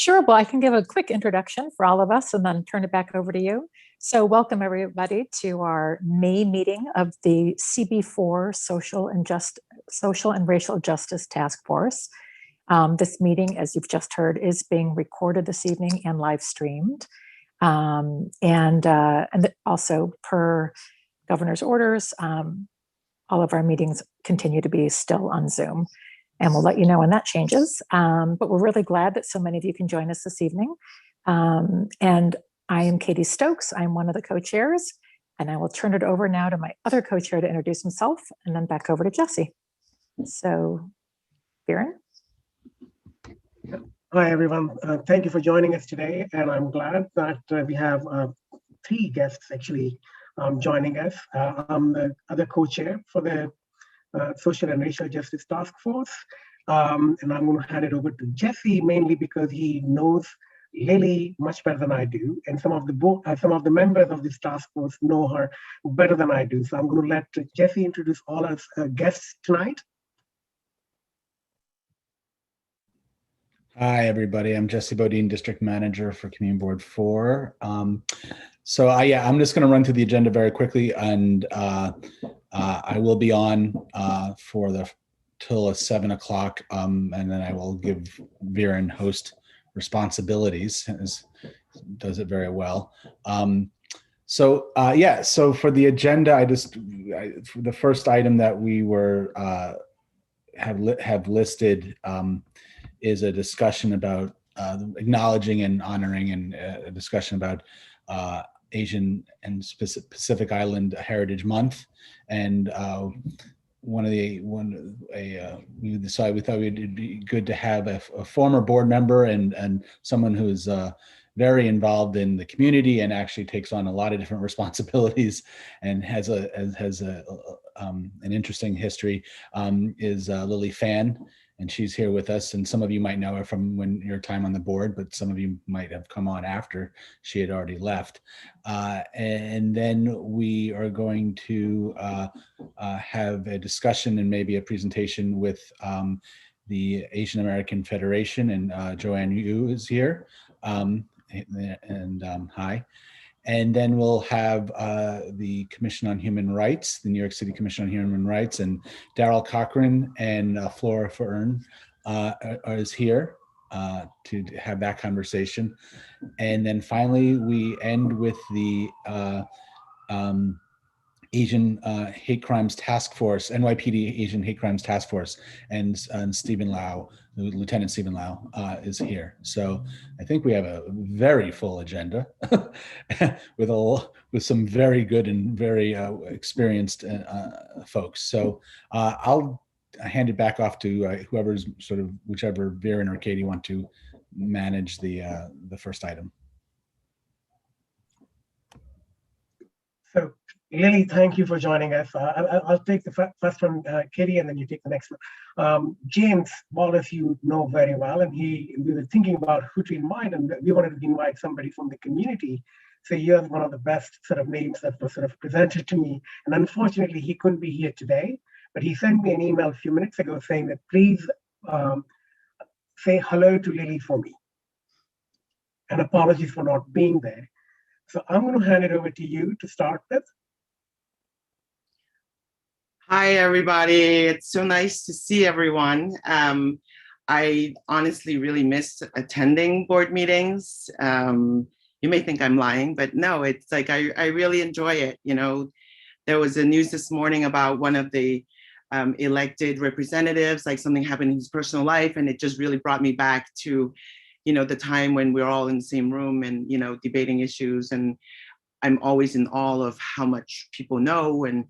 Sure. Well, I can give a quick introduction for all of us and then turn it back over to you. So welcome everybody to our May meeting of the CB4 Social and Racial Justice Task Force. This meeting, as you've just heard, is being recorded this evening and live streamed. And also per governor's orders, all of our meetings continue to be still on Zoom. And we'll let you know when that changes. But we're really glad that so many of you can join us this evening. And I am Katie Stokes. I'm one of the co-chairs. And I will turn it over now to my other co-chair to introduce himself, and then back over to Jesse. So, Viren. Hi, everyone. Thank you for joining us today. And I'm glad that we have 3 guests actually joining us. I'm the other co-chair for the Social and Racial Justice Task Force. And I'm going to hand it over to Jesse, mainly because he knows Lily much better than I do. And some of the members of this task force know her better than I do. So I'm going to let Jesse introduce all our guests tonight. Hi, everybody. I'm Jesse Bodine, District Manager for Community Board 4. So I'm just going to run through the agenda very quickly, and I will be on till 7 o'clock, and then I will give Viren host responsibilities, as does it very well. So for the agenda, the first item that we have listed is a discussion about acknowledging and honoring, and a discussion about Asian and Pacific Island Heritage Month. And we thought it'd be good to have a former board member and someone who's very involved in the community and actually takes on a lot of different responsibilities and has an interesting history, is Lily Fan. And she's here with us, and some of you might know her from your time on the board, but some of you might have come on after she had already left. And then we are going to have a discussion and maybe a presentation with the Asian American Federation, and Joanne Yu is here. Hi. And then we'll have the Commission on Human Rights, the New York City Commission on Human Rights, and Daryl Cochran and Flora Fern is here to have that conversation. And then finally, we end with the Asian Hate Crimes Task Force, NYPD Asian Hate Crimes Task Force, and Stephen Lau, Lieutenant Stephen Lau, is here. So I think we have a very full agenda with some very good and very experienced folks. So I'll hand it back off to whoever's whichever Viren or Katie want to manage the first item. So, Lily, thank you for joining us. I'll take the first one, Katie, and then you take the next one. James Wallace, you know very well, and we were thinking about who to invite, and we wanted to invite somebody from the community. So you're one of the best names that was presented to me. And unfortunately, he couldn't be here today, but he sent me an email a few minutes ago saying that please say hello to Lily for me. And apologies for not being there. So I'm going to hand it over to you to start with. Hi, everybody. It's so nice to see everyone. I honestly really missed attending board meetings. You may think I'm lying, but no, it's like I really enjoy it. You know, there was a news this morning about one of the elected representatives, like something happened in his personal life, and it just really brought me back to, the time when we were all in the same room and, debating issues. And I'm always in awe of how much people know and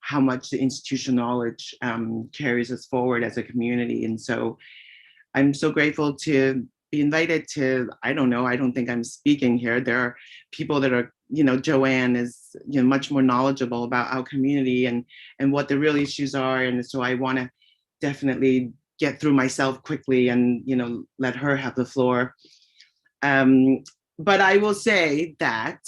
how much the institutional knowledge carries us forward as a community. And so I'm so grateful to be invited to, I don't think I'm speaking here. There are people that are, Joanne is much more knowledgeable about our community and what the real issues are. And so I want to definitely get through myself quickly and, let her have the floor. But I will say that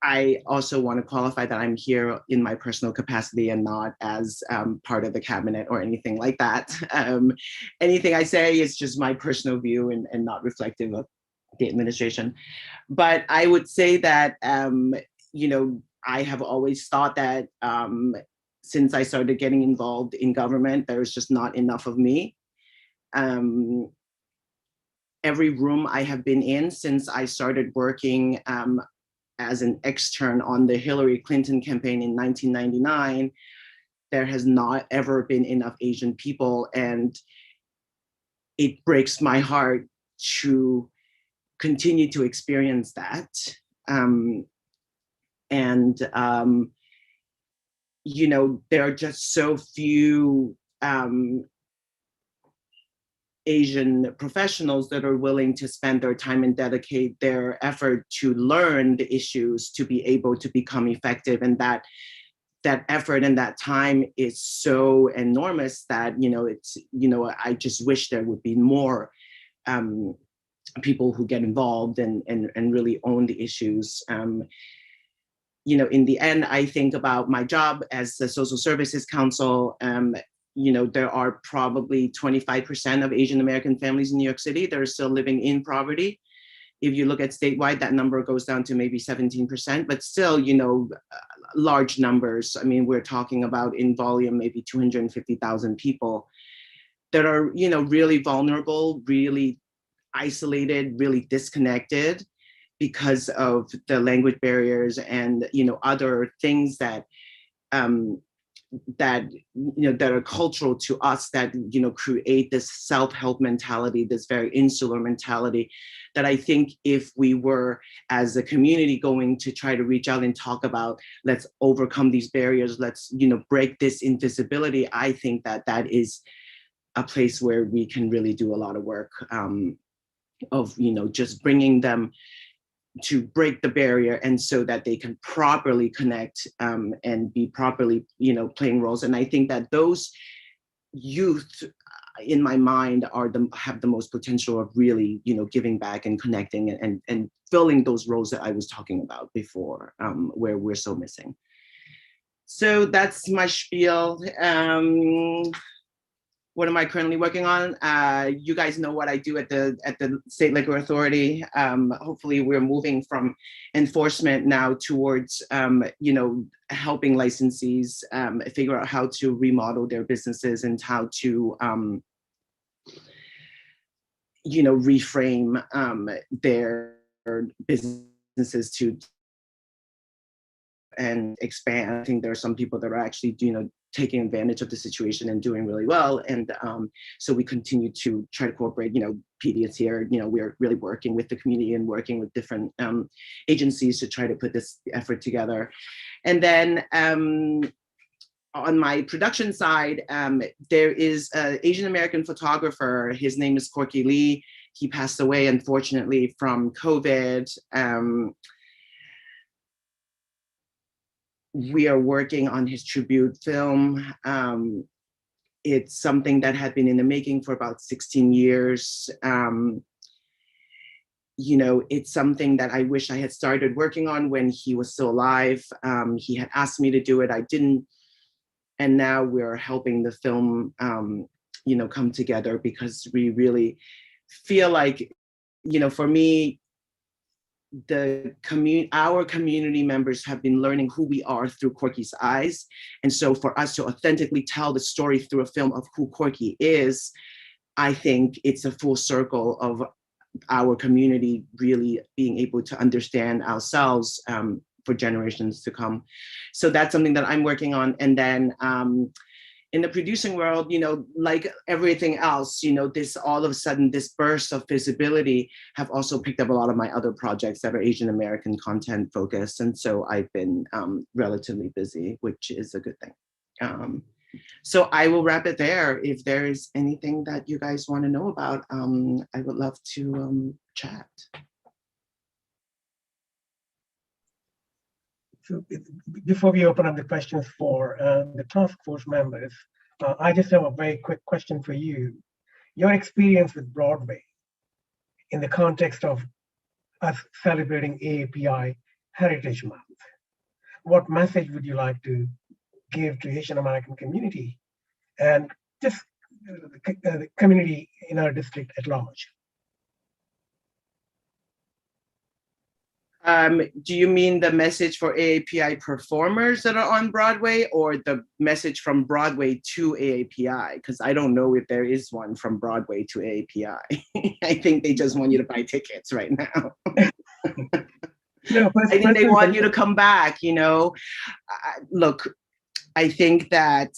I also want to qualify that I'm here in my personal capacity and not as part of the cabinet or anything like that. Anything I say is just my personal view and not reflective of the administration. But I would say that, you know, I have always thought that since I started getting involved in government, there's just not enough of me. Every room I have been in since I started working as an extern on the Hillary Clinton campaign in 1999, there has not ever been enough Asian people. And it breaks my heart to continue to experience that. You know, there are just so few Asian professionals that are willing to spend their time and dedicate their effort to learn the issues to be able to become effective. And that effort and that time is so enormous that, you know, it's, you know, I just wish there would be more people who get involved and really own the issues. You know, in the end, I think about my job as the Social Services Council. You know, there are probably 25% of Asian American families in New York City that are still living in poverty. If you look at statewide, that number goes down to maybe 17%, but still, you know, large numbers. I mean, we're talking about in volume, maybe 250,000 people that are, you know, really vulnerable, really isolated, really disconnected because of the language barriers and, you know, other things that, that, you know, that are cultural to us that, you know, create this self-help mentality, this very insular mentality that I think if we were as a community going to try to reach out and talk about, let's overcome these barriers, let's, you know, break this invisibility, I think that that is a place where we can really do a lot of work of, you know, just bringing them to break the barrier and so that they can properly connect and be properly, you know, playing roles. And I think that those youth in my mind have the most potential of really, you know, giving back and connecting and filling those roles that I was talking about before, where we're so missing. So that's my spiel. What am I currently working on? You guys know what I do at the State Liquor Authority. Hopefully we're moving from enforcement now towards, you know, helping licensees figure out how to remodel their businesses and how to, you know, reframe their businesses to and expand. I think there are some people that are actually, you know, taking advantage of the situation and doing really well. And so we continue to try to cooperate, you know, PD is here, you know, we're really working with the community and working with different agencies to try to put this effort together. And then on my production side, there is an Asian American photographer. His name is Corky Lee. He passed away, unfortunately, from COVID. We are working on his tribute film. It's something that had been in the making for about 16 years. You know, it's something that I wish I had started working on when he was still alive. He had asked me to do it, I didn't. And now we're helping the film, you know, come together because we really feel like, you know, for me, our community members have been learning who we are through Corky's eyes. And so for us to authentically tell the story through a film of who Corky is, I think it's a full circle of our community really being able to understand ourselves for generations to come. So that's something that I'm working on. And then in the producing world, you know, like everything else, you know, this all of a sudden, this burst of visibility have also picked up a lot of my other projects that are Asian American content focused. And so I've been relatively busy, which is a good thing. So I will wrap it there. If there's anything that you guys want to know about, I would love to chat. So before we open up the questions for the task force members, I just have a very quick question for you. Your experience with Broadway in the context of us celebrating AAPI Heritage Month. What message would you like to give to Asian American community and just the community in our district at large? Do you mean the message for AAPI performers that are on Broadway, or the message from Broadway to AAPI? Because I don't know if there is one from Broadway to AAPI. I think they just want you to buy tickets right now. No, I think they want you to come back, you know. Look, I think that,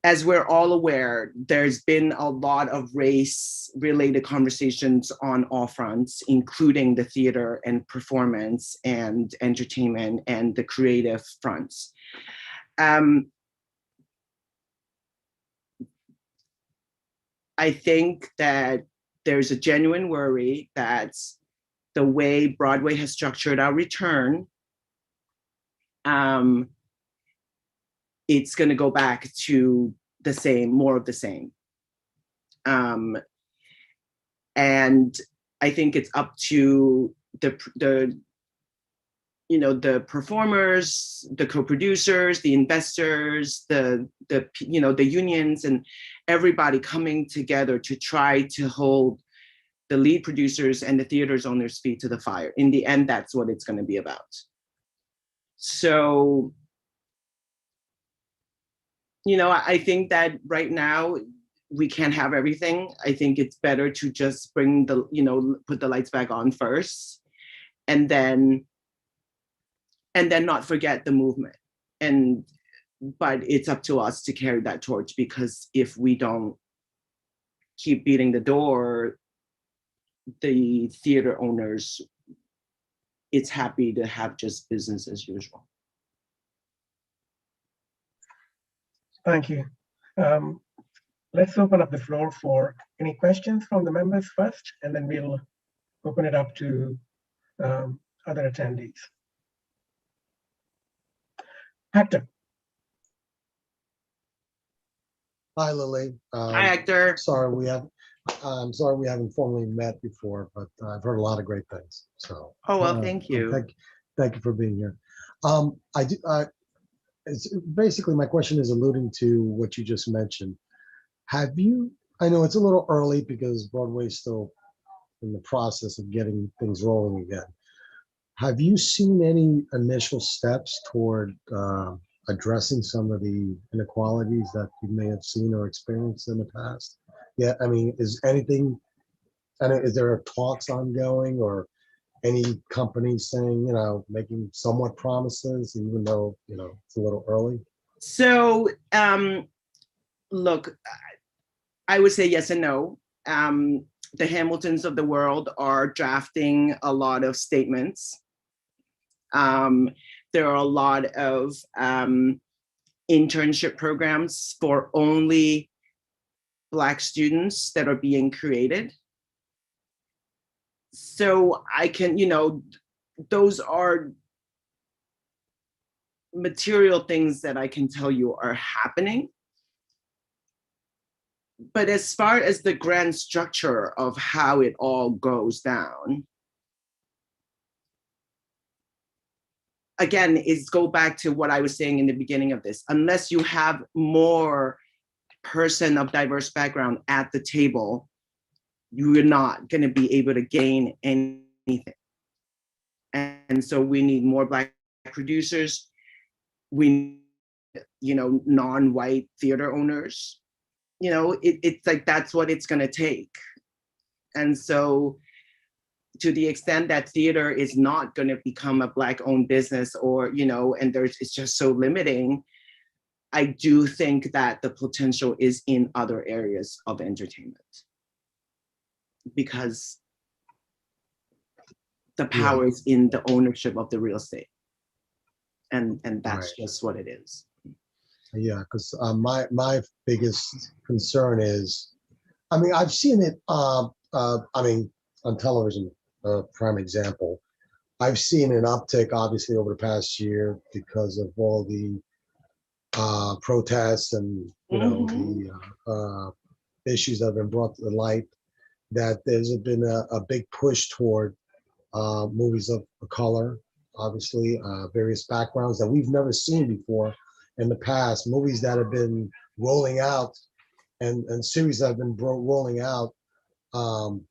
as we're all aware, there's been a lot of race-related conversations on all fronts, including the theater and performance and entertainment and the creative fronts. I think that there's a genuine worry that the way Broadway has structured our return, it's going to go back to the same, more of the same. And I think it's up to the performers, the co-producers, the investors, the unions, and everybody coming together to try to hold the lead producers and the theater's owners' feet to the fire. In the end, that's what it's going to be about. So, I think that right now we can't have everything. I think it's better to just bring put the lights back on first, and then not forget the movement. But it's up to us to carry that torch, because if we don't keep beating the door, the theater owners, it's happy to have just business as usual. Thank you. Let's open up the floor for any questions from the members first, and then we'll open it up to other attendees. Hector. Hi, Lily. Hi, Hector. I'm sorry we haven't formally met before, but I've heard a lot of great things. So. Oh well, thank you. Thank you for being here. Basically, my question is alluding to what you just mentioned. I know it's a little early because Broadway's still in the process of getting things rolling again. Have you seen any initial steps toward addressing some of the inequalities that you may have seen or experienced in the past? Yeah, I mean, is there talks ongoing, or any companies saying, making somewhat promises, even though, it's a little early? So, look, I would say yes and no. The Hamiltons of the world are drafting a lot of statements. There are a lot of internship programs for only Black students that are being created. So I can, those are material things that I can tell you are happening. But as far as the grand structure of how it all goes down, again, go back to what I was saying in the beginning of this. Unless you have more person of diverse background at the table, you're not going to be able to gain anything. And so we need more Black producers. We need, non-white theater owners. It's like, that's what it's going to take. And so to the extent that theater is not going to become a Black-owned business, or, and it's just so limiting, I do think that the potential is in other areas of entertainment, because the power is in the ownership of the real estate. And that's just what it is. Yeah, because my biggest concern is, I've seen it, on television, prime example. I've seen an uptick, obviously, over the past year because of all the protests and, the issues that have been brought to the light, that there's been a big push toward movies of color, obviously, various backgrounds that we've never seen before in the past, movies that have been rolling out and series that have been rolling out,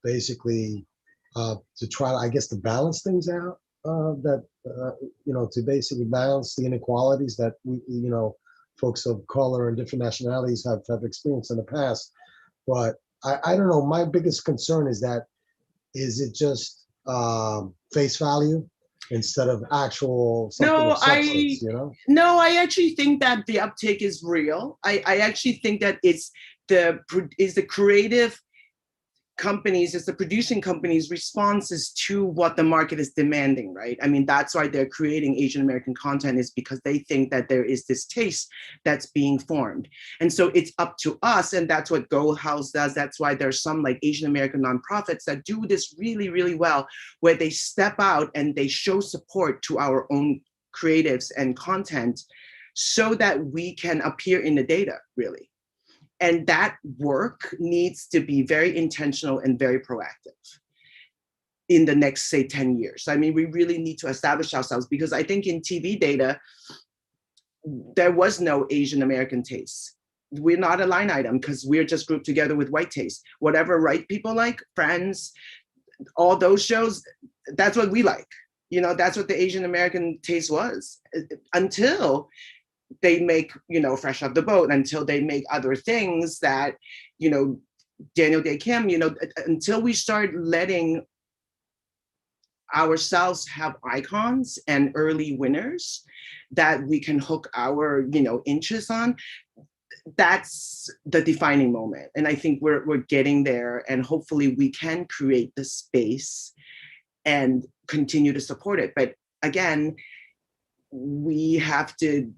basically to try, I guess, to balance things out, to basically balance the inequalities that folks of color and different nationalities have experienced in the past. But I don't know, my biggest concern is that, is it just face value instead of actual something of substance, No, I actually think that the uptake is real. I actually think that it's the creative companies, it's the producing companies' responses to what the market is demanding, right? I mean, that's why they're creating Asian American content, is because they think that there is this taste that's being formed. And so it's up to us, and that's what Go House does. That's why there's some like Asian American nonprofits that do this really, really well, where they step out and they show support to our own creatives and content so that we can appear in the data, really. And that work needs to be very intentional and very proactive in the next, say, 10 years. I mean, we really need to establish ourselves, because I think in TV data, there was no Asian American taste. We're not a line item because we're just grouped together with white taste. Whatever white people like, Friends, all those shows, that's what we like. That's what the Asian American taste was, until they make, Fresh Off the Boat, until they make other things that, Daniel Day Kim, until we start letting ourselves have icons and early winners that we can hook our, interests on, that's the defining moment. And I think we're getting there, and hopefully we can create the space and continue to support it. But again, we have to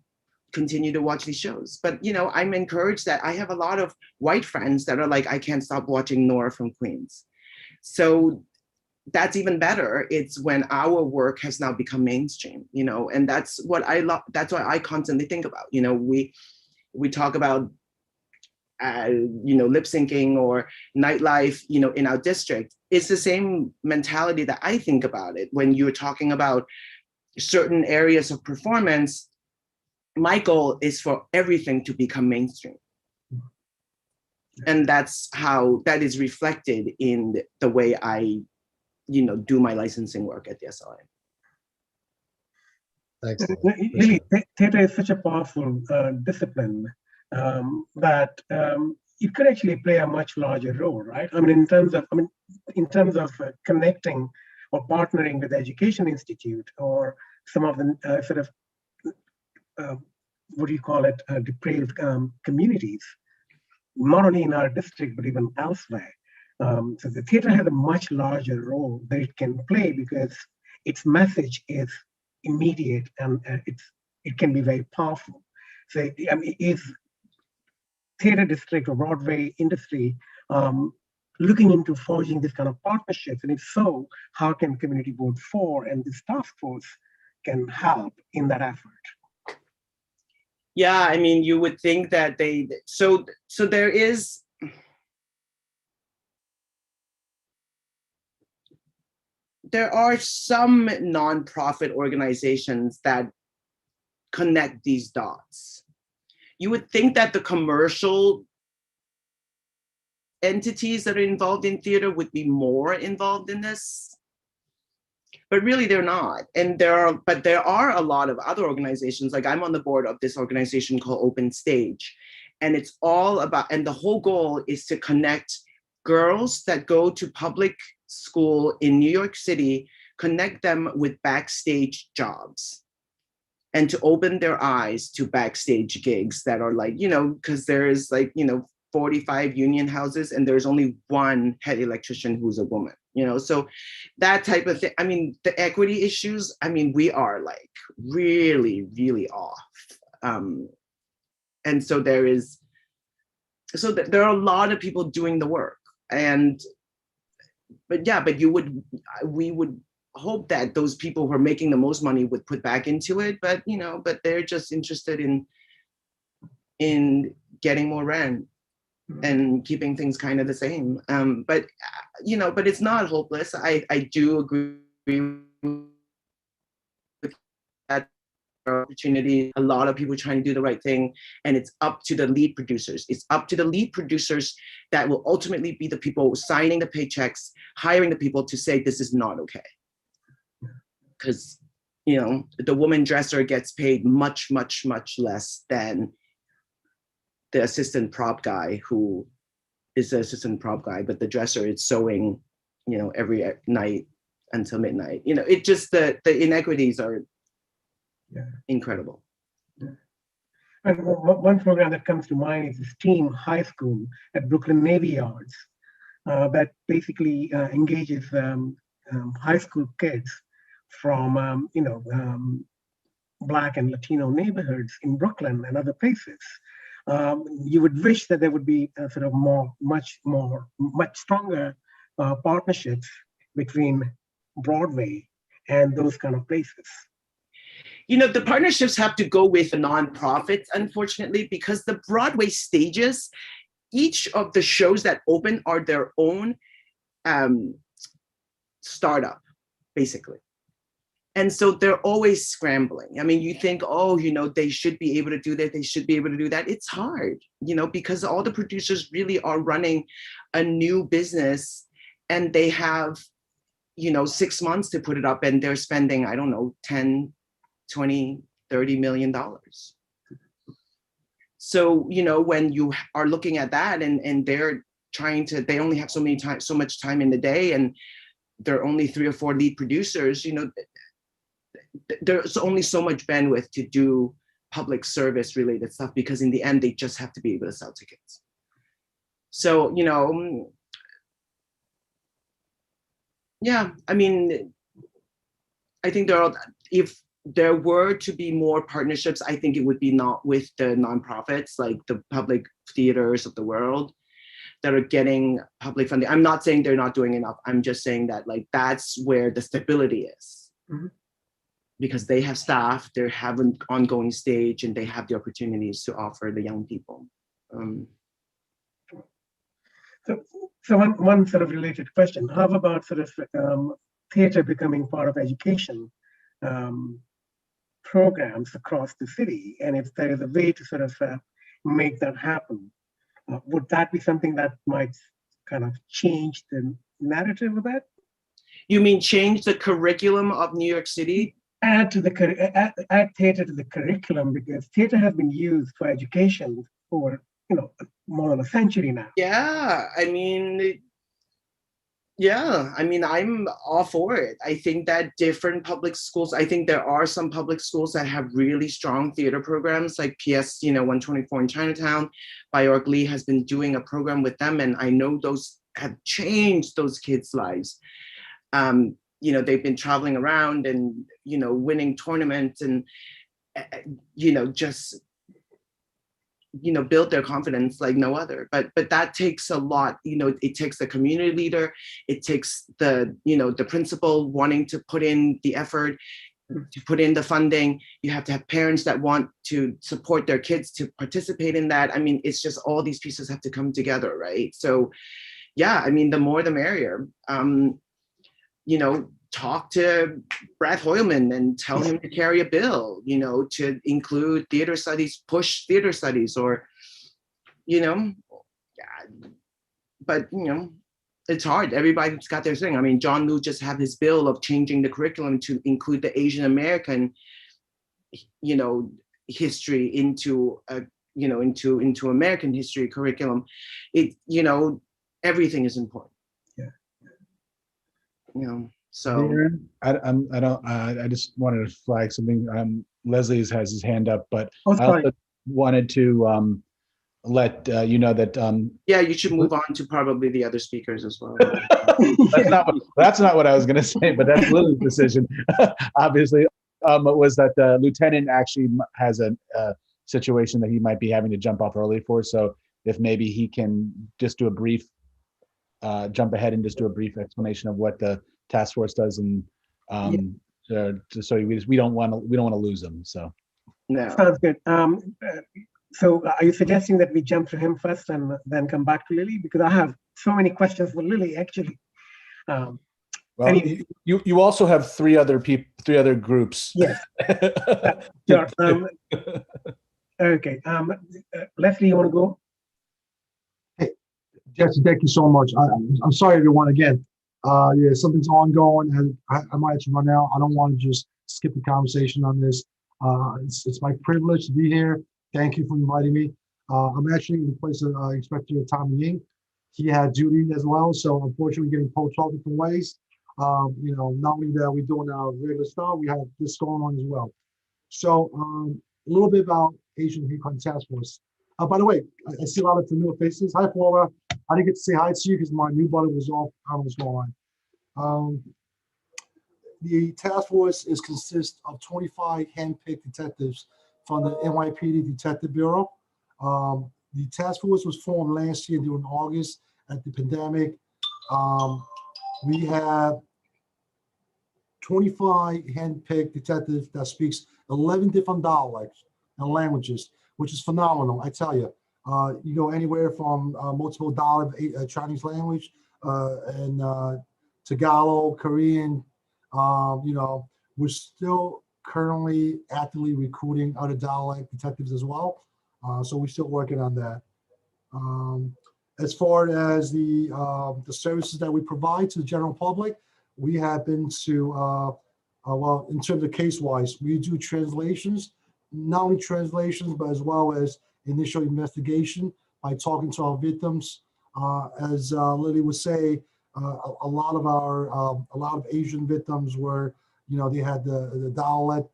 continue to watch these shows. But I'm encouraged that I have a lot of white friends that are like, I can't stop watching Nora from Queens. So that's even better. It's when our work has now become mainstream, and that's what I love. That's what I constantly think about. We talk about lip syncing or nightlife, in our district. It's the same mentality that I think about it when you're talking about certain areas of performance. My goal is for everything to become mainstream. And that's how that is reflected in the way I, do my licensing work at the SLA. Lily, theater is such a powerful discipline that it could actually play a much larger role, right? I mean, in terms of connecting or partnering with the Education Institute or some of the sort of depraved communities, not only in our district, but even elsewhere. So the theater has a much larger role that it can play, because its message is immediate and it can be very powerful. So is theater district or Broadway industry looking into forging this kind of partnerships? And if so, how can Community Board 4 and this task force can help in that effort? Yeah, I mean, you would think that so there are some nonprofit organizations that connect these dots. You would think that the commercial entities that are involved in theater would be more involved in this, but really they're not. And there are a lot of other organizations. Like, I'm on the board of this organization called Open Stage, and it's all about, and the whole goal is to connect girls that go to public school in New York City, connect them with backstage jobs, and to open their eyes to backstage gigs that are like, because there's 45 union houses and there's only one head electrician who's a woman, so that type of thing. I mean, the equity issues, I mean, we are like really, really off. And so there are a lot of people doing the work, but we would hope that those people who are making the most money would put back into it, but they're just interested in getting more rent and keeping things kind of the same. But it's not hopeless. I do agree with that opportunity. A lot of people trying to do the right thing, and it's up to the lead producers. It's up to the lead producers that will ultimately be the people signing the paychecks, hiring the people to say this is not okay. Because, you know, the woman dresser gets paid much, much, much less than the assistant prop guy who is the assistant prop guy, but the dresser is sewing, you know, every night until midnight. You know, it just, the inequities are incredible. Yeah. And one program that comes to mind is STEAM High School at Brooklyn Navy Yards that basically engages high school kids from, Black and Latino neighborhoods in Brooklyn and other places. You would wish that there would be a sort of much stronger partnerships between Broadway and those kind of places. You know, the partnerships have to go with the nonprofits, unfortunately, because the Broadway stages, each of the shows that open are their own startup, basically. And so they're always scrambling. I mean, you think, oh, you know, they should be able to do that. They should be able to do that. It's hard, you know, because all the producers really are running a new business and they have, you know, 6 months to put it up and they're spending, I don't know, 10, 20, $30 million. So, you know, when you are looking at that and they're trying to, they only have so much time in the day and there are only 3 or 4 lead producers, you know, there's only so much bandwidth to do public service related stuff because in the end, they just have to be able to sell tickets. So, you know, yeah, I mean, I think if there were to be more partnerships, I think it would be not with the nonprofits, like the public theaters of the world that are getting public funding. I'm not saying they're not doing enough. I'm just saying that like, that's where the stability is. Mm-hmm. Because they have staff, they have an ongoing stage, and they have the opportunities to offer the young people. So one sort of related question, how about sort of theater becoming part of education programs across the city? And if there is a way to sort of make that happen, would that be something that might kind of change the narrative a bit? You mean change the curriculum of New York City? Add theater to the curriculum, because theater has been used for education for, you know, more than a century now. Yeah, I mean, I'm all for it. I think that different public schools, I think there are some public schools that have really strong theater programs, like PS, 124 in Chinatown. Byork Lee has been doing a program with them, and I know those have changed those kids' lives. They've been traveling around and, winning tournaments and, just, build their confidence like no other. But that takes a lot, it takes the community leader, it takes the principal wanting to put in the effort, to put in the funding. You have to have parents that want to support their kids to participate in that. I mean, it's just all these pieces have to come together, right? So, yeah, I mean, the more the merrier. Talk to Brad Hoylman and tell him to carry a bill, to include theater studies, push theater studies, or, but, it's hard. Everybody's got their thing. I mean, John Liu just had his bill of changing the curriculum to include the Asian American, history into into American history curriculum. Everything is important. Yeah. So I just wanted to flag something. Leslie has his hand up, but I also wanted to let you know that yeah, you should move on to probably the other speakers as well. that's not what I was going to say, but that's Lily's decision. Obviously, it was that the lieutenant actually has a situation that he might be having to jump off early for. So if maybe he can just do a brief jump ahead and just do a brief explanation of what the task force does, and so we don't want to lose them. So no, sounds good. So are you suggesting that we jump to him first and then come back to Lily? Because I have so many questions for Lily, actually. Well, Anyway. you also have three other groups. Yes. Sure. Okay. Leslie, you want to go? Hey, Jesse, thank you so much. I'm sorry, everyone. Again, yeah, something's ongoing, and I might have to run out. I don't want to just skip the conversation on this. It's my privilege to be here. Thank you for inviting me. I'm actually in place of Inspector Tommy Ying. He had duty as well, so unfortunately, getting poached all different ways. You know, not only that we're doing our regular stuff, we have this going on as well. So a little bit about Asian Hate Crime Task Force. By the way, I see a lot of familiar faces. Hi, Flora. I didn't get to say hi to you because my new button was off. I don't know what's going on. The task force consists of 25 hand-picked detectives from the NYPD Detective Bureau. The task force was formed last year during August at the pandemic. We have 25 hand-picked detectives that speaks 11 different dialects and languages, which is phenomenal, I tell you. You go anywhere from multiple dialect Chinese language and Tagalog, Korean. You know, we're still currently actively recruiting other dialect detectives as well. So we're still working on that. As far as the services that we provide to the general public, we happen to, well, in terms of case-wise, we do translations, not only translations, but as well as initial investigation by talking to our victims. As Lily would say, a lot of Asian victims were, you know, they had the dialect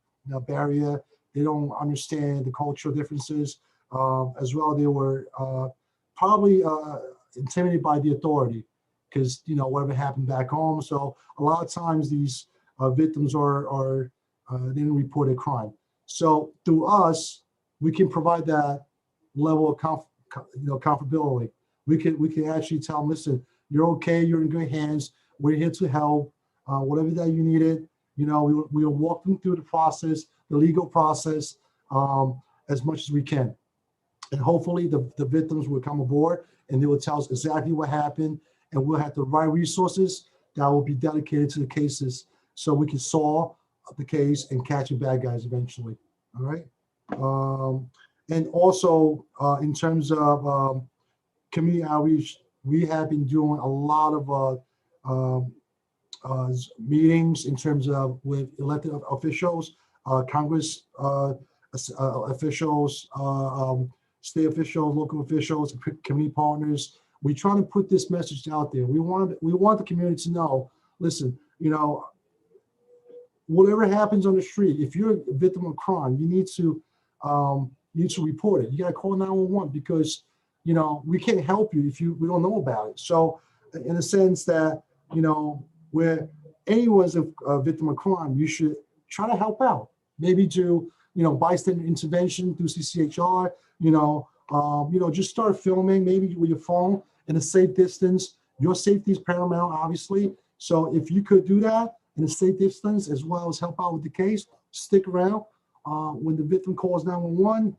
barrier. They don't understand the cultural differences. As well, they were probably intimidated by the authority because, you know, whatever happened back home. So a lot of times these victims they didn't report a crime. So through us, we can provide that level of comfortability. We can actually tell them, listen, you're okay, you're in good hands. We're here to help. Whatever that you needed, you know, we'll walk them through the process, the legal process, as much as we can. And hopefully the victims will come aboard and they will tell us exactly what happened, and we'll have the right resources that will be dedicated to the cases so we can solve the case and catch the bad guys eventually. All right. And also in terms of community outreach, we have been doing a lot of meetings in terms of with elected officials, Congress officials, state officials, local officials, community partners. We're trying to put this message out there. We want the community to know, listen, you know, whatever happens on the street, if you're a victim of crime, you need to report it. You got to call 911 because, you know, we can't help you if we don't know about it. So in a sense that, you know, where anyone's a victim of crime, you should try to help out. Maybe do, you know, bystander intervention through CCHR, you know, just start filming maybe with your phone in a safe distance. Your safety is paramount, obviously. So if you could do that in a safe distance as well as help out with the case, stick around. When the victim calls 911,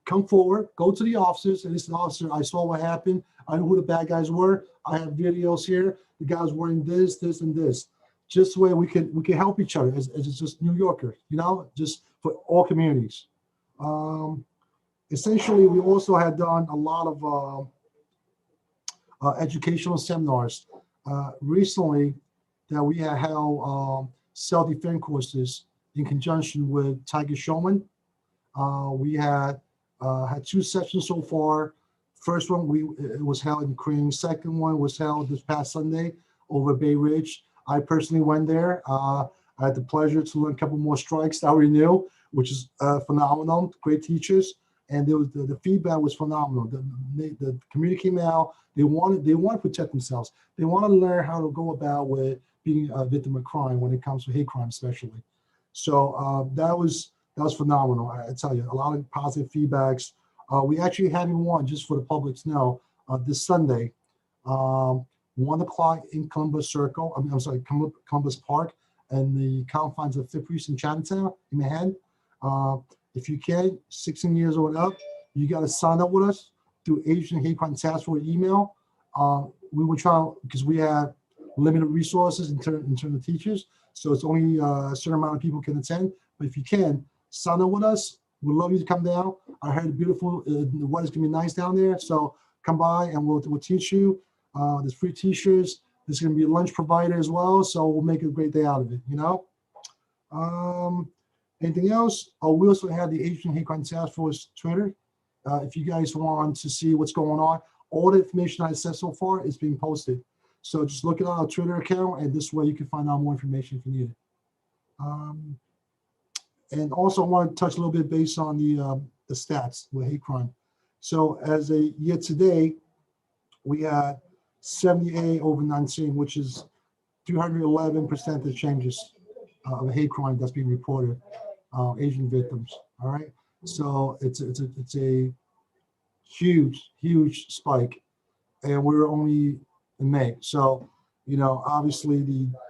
come forward, go to the officers, and listen, officer, I saw what happened. I know who the bad guys were. I have videos here. The guys wearing this, and this. Just where we can help each other as just New Yorkers, you know, just for all communities. Essentially, we also had done a lot of educational seminars recently that we had held self-defense courses in conjunction with Tiger Showman. We had 2 sessions so far. First one it was held in Queens. Second one was held this past Sunday over Bay Ridge. I personally went there. I had the pleasure to learn a couple more strikes that we knew, which is phenomenal. Great teachers, and the feedback was phenomenal. The community came out. They want to protect themselves. They want to learn how to go about with being a victim of crime when it comes to hate crime, especially. So that was phenomenal. I tell you, a lot of positive feedbacks. We actually having one just for the public to know this Sunday, 1 o'clock in Columbus Circle. I'm sorry, Columbus Park, and the confines of Fifth Precinct, Chinatown in Manhattan. If you can, 16 years old up, you got to sign up with us through Asian Hate Crime Task Force email. We were trying because we have limited resources in terms of teachers. So it's only a certain amount of people can attend. But if you can, sign up with us. We'd love you to come down. I heard beautiful, the weather's gonna be nice down there. So come by and we'll teach you. There's free t-shirts. There's gonna be a lunch provided as well. So we'll make a great day out of it, you know? Anything else? Oh, we also have the Asian Hate Crime Task Force Twitter. If you guys want to see what's going on, all the information I said so far is being posted. So just look at our Twitter account, and this way you can find out more information if you need it. And also I want to touch a little bit based on the stats with hate crime. So as a year to date, we had 78 over 19, which is 211% changes of hate crime that's being reported, Asian victims. All right, so it's a huge spike, and we're only in May. So you know, obviously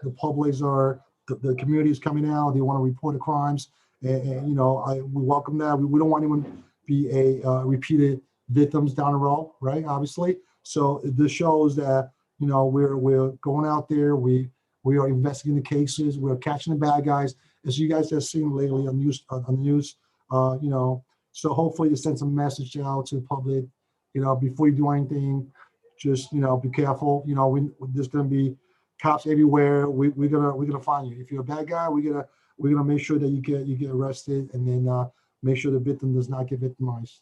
the publics are the community is coming out. They want to report the crimes, and you know, we welcome that. We don't want anyone to be a repeated victims down the road, right? Obviously, so this shows that you know we're going out there. We are investigating the cases. We're catching the bad guys, as you guys have seen lately on the news. You know, so hopefully you send some message out to the public. You know, before you do anything, just you know, be careful. You know, there's gonna be cops everywhere. We're gonna find you. If you're a bad guy, we're gonna make sure that you get arrested, and then make sure the victim does not get victimized.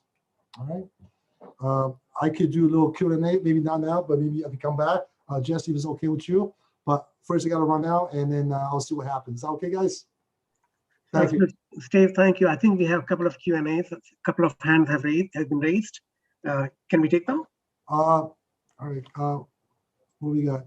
All right. I could do a little Q&A, maybe not now, but maybe I can come back. Jesse, if it's okay with you. But first I got to run out, and then I'll see what happens. Is that okay, guys? Thank you. Steve, thank you. I think we have a couple of Q&As. A couple of hands have been raised. Can we take them? All right. What we got?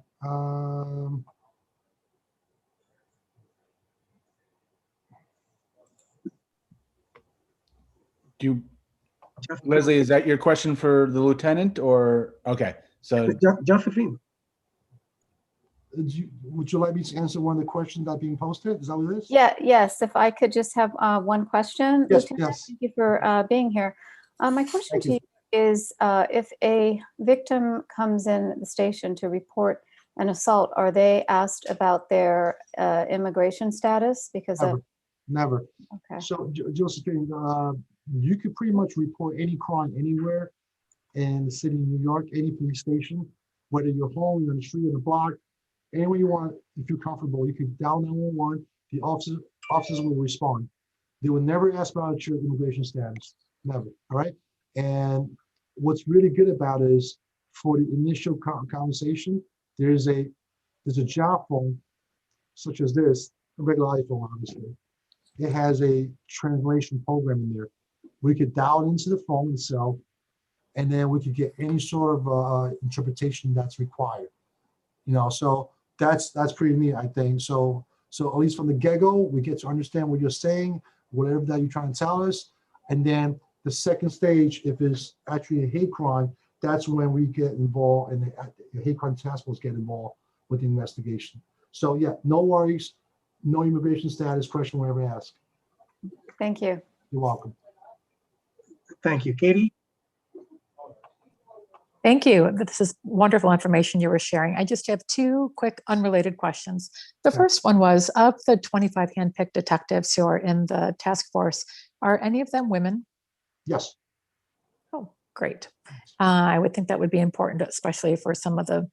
Leslie, is that your question for the lieutenant, or okay? So Josephine. Would you like me to answer one of the questions that are being posted? Is that what it is? Yeah, yes. If I could just have one question. Yes, Lieutenant, yes. thank you for being here. My question Thank to you is, if a victim comes in the station to report an assault, are they asked about their immigration status? Because Never. okay. So Josephine, you could pretty much report any crime anywhere in the city of New York, any police station, whether you're home, you're on the street, on the block, anywhere you want. If you're comfortable, you can dial 911. The officers will respond. They will never ask about your immigration status. Never. All right. And what's really good about it is, for the initial conversation, there's a job phone such as this, a regular iPhone, obviously. It has a translation program in there. We could dial it into the phone itself, and then we could get any sort of interpretation that's required. You know, so that's pretty neat, I think. So at least from the get-go, we get to understand what you're saying, whatever that you're trying to tell us. And then the second stage, if it's actually a hate crime, that's when we get involved, and the hate crime task force get involved with the investigation. So yeah, no worries, no immigration status question whenever asked. Thank you. You're welcome. Thank you. Katie? Thank you. This is wonderful information you were sharing. I just have two quick unrelated questions. The first one was, of the 25 handpicked detectives who are in the task force, are any of them women? Yes. Oh, great. I would think that would be important, especially for some of the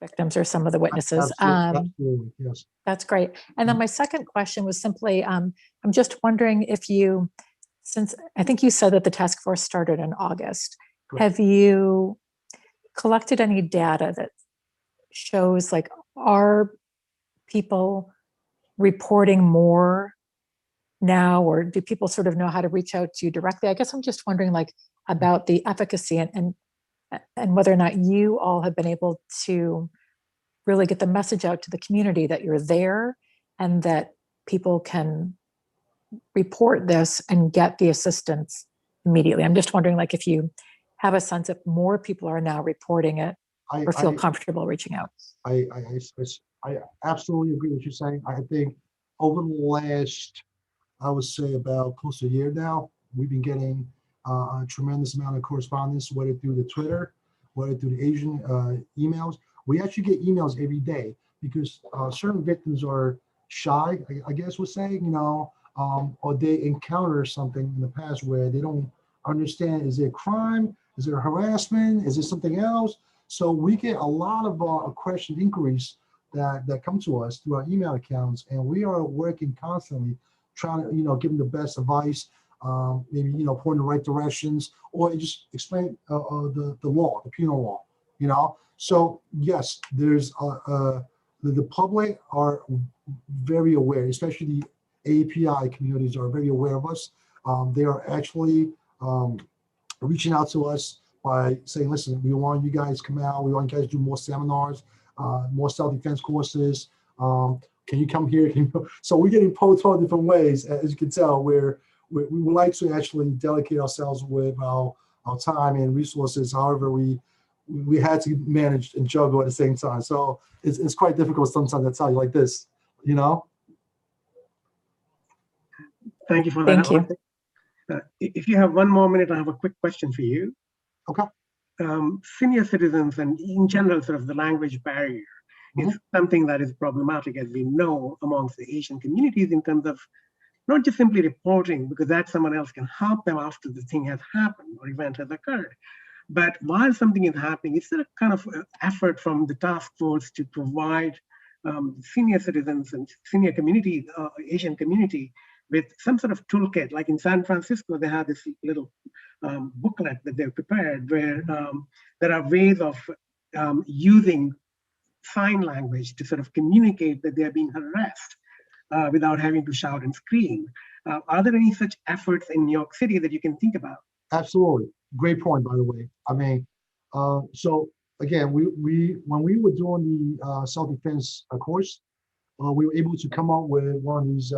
victims or some of the witnesses. Absolutely. Yes. That's great. And then my second question was simply, I'm just wondering if you, since I think you said that the task force started in August, Correct. have you collected any data that shows, like, are people reporting more now, or do people sort of know how to reach out to you directly? I guess I'm just wondering, like, about the efficacy and whether or not you all have been able to really get the message out to the community that you're there and that people can report this and get the assistance immediately. I'm just wondering, like, if you have a sense if more people are now reporting it or feel comfortable reaching out. I absolutely agree with what you're saying. I think over the last, I would say about close to a year now, we've been getting a tremendous amount of correspondence, whether through the Twitter, whether through the Asian emails. We actually get emails every day because certain victims are shy, I guess we're saying, or they encounter something in the past where they don't understand, is it a crime? Is it a harassment? Is it something else? So we get a lot of question inquiries that come to us through our email accounts, and we are working constantly trying to, give them the best advice, maybe, point in the right directions, or just explain the law, the penal law, So yes, there's the public are very aware, especially the API communities are very aware of us. They are actually reaching out to us by saying, listen, we want you guys to come out. We want you guys to do more seminars, more self-defense courses. Can you come here? So we're getting approached all different ways, as you can tell, where we would like to actually delegate ourselves with our time and resources. However, we had to manage and juggle at the same time. So it's quite difficult sometimes to tell you like this, Thank you for that. Thank you. If you have one more minute, I have a quick question for you. Okay. Senior citizens and in general, sort of the language barrier is something that is problematic, as we know, amongst the Asian communities in terms of not just simply reporting, because that someone else can help them after the thing has happened or event has occurred. But while something is happening, it's a kind of effort from the task force to provide senior citizens and senior community, Asian community, with some sort of toolkit. Like in San Francisco, they have this little booklet that they've prepared where there are ways of using sign language to sort of communicate that they're being harassed without having to shout and scream. Are there any such efforts in New York City that you can think about? Absolutely. Great point, by the way. I mean, so again, we when we were doing the self-defense course, we were able to come up with one of these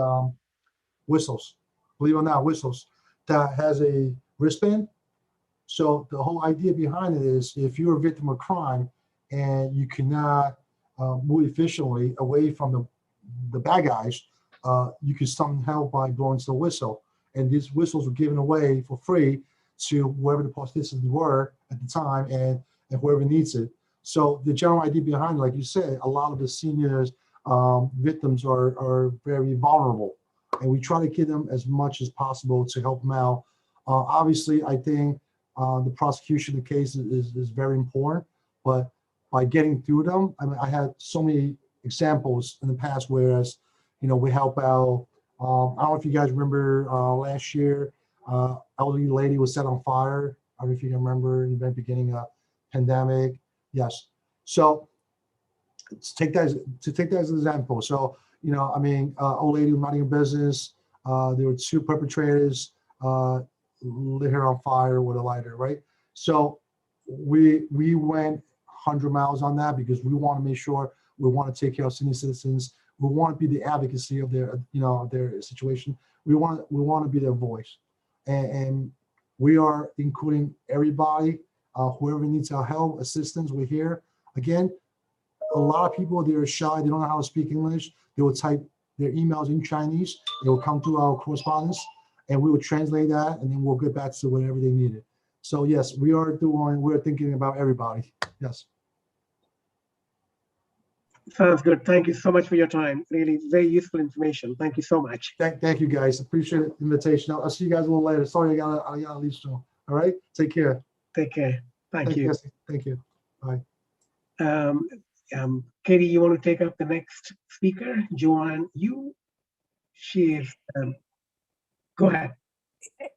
whistles, believe it or not, whistles that has a wristband. So the whole idea behind it is if you're a victim of crime and you cannot move efficiently away from the bad guys, you can somehow by blowing to the whistle. And these whistles were given away for free to whoever the participants were at the time and whoever needs it. So the general idea behind it, like you said, a lot of the seniors victims are very vulnerable, and we try to give them as much as possible to help them out. Obviously, I think the prosecution of the case is very important, but by getting through them, I mean, I had so many examples in the past, whereas, we help out. I don't know if you guys remember last year, elderly lady was set on fire. I don't know if you can remember the beginning of pandemic. Yes. So to take that as an example. So, I mean, old lady minding her business. There were two perpetrators, lit her on fire with a lighter, right? So we went 100 miles on that because we want to make sure we want to take care of senior citizens. We want to be the advocacy of their, their situation. We want to be their voice, and we are including everybody, whoever needs our help, assistance. We're here. Again, a lot of people, they're shy. They don't know how to speak English. They will type their emails in Chinese. It will come through our correspondence, and we will translate that, and then we'll get back to whatever they needed. So yes, we're thinking about everybody. Yes. Sounds good. Thank you so much for your time. Really very useful information. Thank you so much. Thank you, guys. Appreciate the invitation. I'll see you guys a little later. Sorry, I gotta leave soon. All right. Take care. Take care. Thank you. Thank you. Bye. Katie, you want to take up the next speaker? Joanne, she is, go ahead.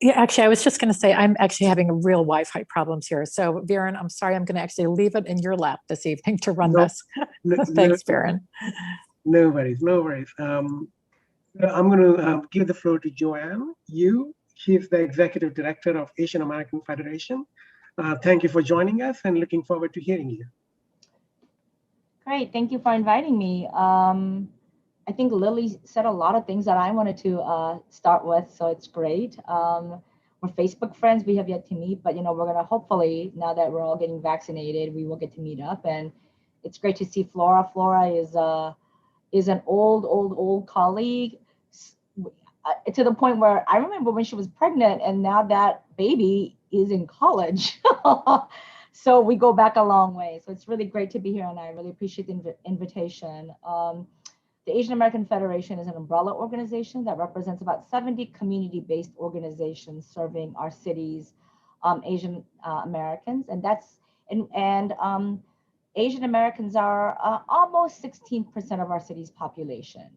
Yeah, actually, I was just going to say, I'm actually having real Wi-Fi problems here. So Viren, I'm sorry, I'm going to actually leave it in your lap this evening to run this. Thanks, Viren. No worries, no worries. I'm going to give the floor to Joanne. She's the Executive Director of Asian American Federation. Thank you for joining us and looking forward to hearing you. Great, thank you for inviting me. I think Lily said a lot of things that I wanted to start with, so it's great. We're Facebook friends, we have yet to meet, but we're gonna hopefully, now that we're all getting vaccinated, we will get to meet up, and it's great to see Flora. Flora is an old colleague, to the point where I remember when she was pregnant, and now that baby is in college. So we go back a long way. So it's really great to be here, and I really appreciate the invitation. The Asian American Federation is an umbrella organization that represents about 70 community-based organizations serving our cities, Asian Americans, and Asian Americans are almost 16% of our city's population.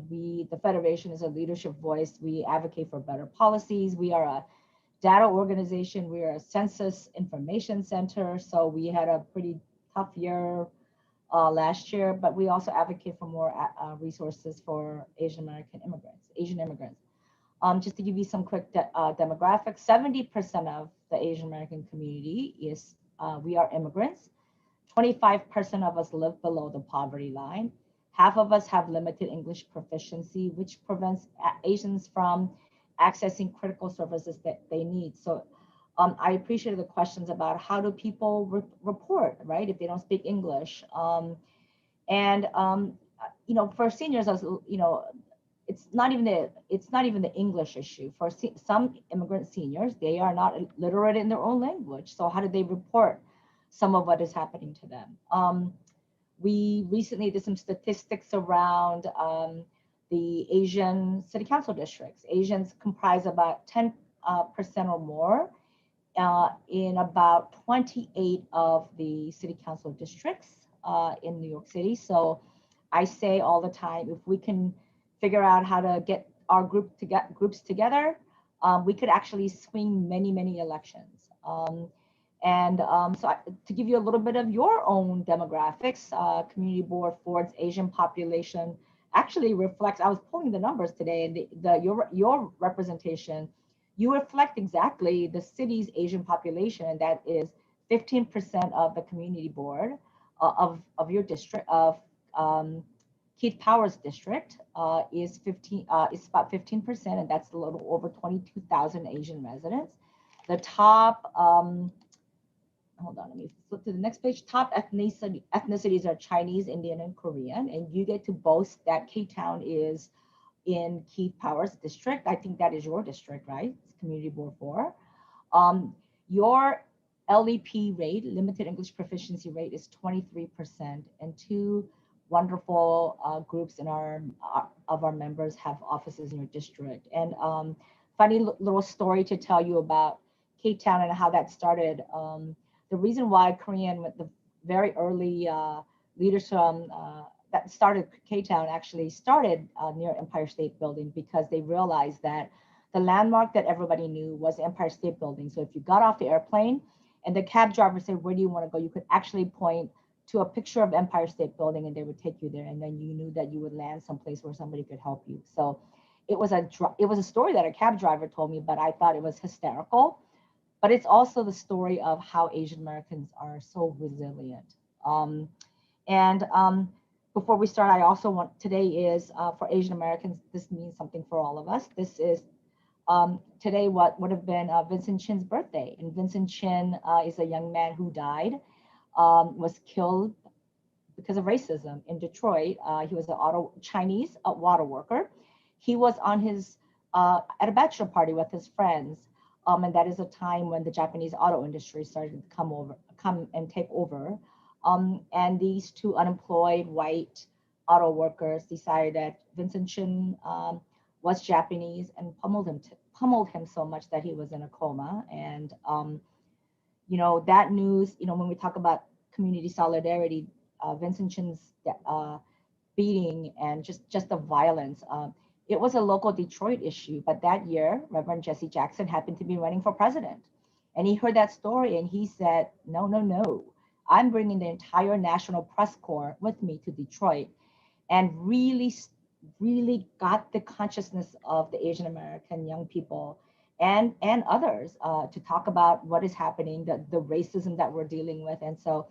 The Federation is a leadership voice. We advocate for better policies. We are a data organization. We are a census information center. So we had a pretty tough year last year, but we also advocate for more resources for Asian immigrants. Just to give you some quick demographics, 70% of the Asian American community we are immigrants. 25% of us live below the poverty line. Half of us have limited English proficiency, which prevents Asians from accessing critical services that they need. So I appreciate the questions about how do people report, right, if they don't speak English. For seniors, it's not even the English issue. For some immigrant seniors, they are not literate in their own language. So how do they report some of what is happening to them? We recently did some statistics around the Asian city council districts. Asians comprise about 10% or more in about 28 of the city council districts in New York City. So I say all the time, if we can figure out how to get our groups together, we could actually swing many, many elections. To give you a little bit of your own demographics, Community Board Ford's Asian population actually reflects, I was pulling the numbers today, and your representation, you reflect exactly the city's Asian population, and that is 15% of the community board of your district, of Keith Powers' district is about 15%, and that's a little over 22,000 Asian residents. The top, hold on, let me flip to the next page. Top ethnicities are Chinese, Indian, and Korean, and you get to boast that K-Town is in Keith Powers' district. I think that is your district, right? It's Community Board 4. Your LEP rate, limited English proficiency rate, is 23%, and two wonderful groups of our members have offices in your district. And funny little story to tell you about K-Town and how that started. The reason why Korean, the very early leaders that started K-Town actually started near Empire State Building, because they realized that the landmark that everybody knew was the Empire State Building. So if you got off the airplane and the cab driver said, "Where do you want to go?" you could actually point to a picture of Empire State Building and they would take you there, and then you knew that you would land someplace where somebody could help you. So it was a story that a cab driver told me, but I thought it was hysterical. But it's also the story of how Asian Americans are so resilient. Before we start, I also want, today is for Asian Americans, this means something for all of us. This is today what would have been Vincent Chin's birthday. And Vincent Chin is a young man who died, was killed because of racism in Detroit. He was a Chinese water worker. He was on his, at a bachelor party with his friends. And that is a time when the Japanese auto industry started to come and take over. And these two unemployed white auto workers decided that Vincent Chin was Japanese and pummeled him so much that he was in a coma. And that news, when we talk about community solidarity, Vincent Chin's beating and just the violence. It was a local Detroit issue, but that year, Reverend Jesse Jackson happened to be running for president. And he heard that story and he said, no, I'm bringing the entire National Press Corps with me to Detroit, and really got the consciousness of the Asian American young people and others to talk about what is happening, the racism that we're dealing with. And so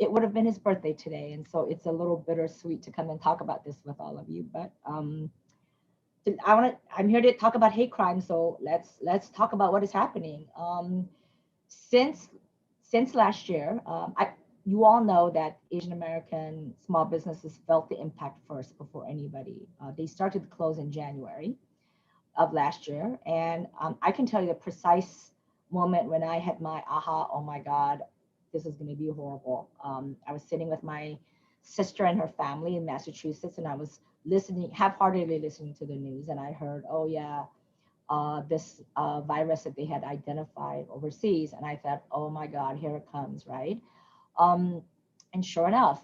it would have been his birthday today. And so it's a little bittersweet to come and talk about this with all of you. But I'm here to talk about hate crime, so let's talk about what is happening. Since last year, you all know that Asian American small businesses felt the impact first before anybody. They started to close in January of last year, and I can tell you the precise moment when I had my aha, oh my God, this is going to be horrible. I was sitting with my sister and her family in Massachusetts, and I was listening, half-heartedly listening to the news, and I heard, oh yeah, this virus that they had identified overseas, and I thought, oh my God, here it comes, right? And sure enough,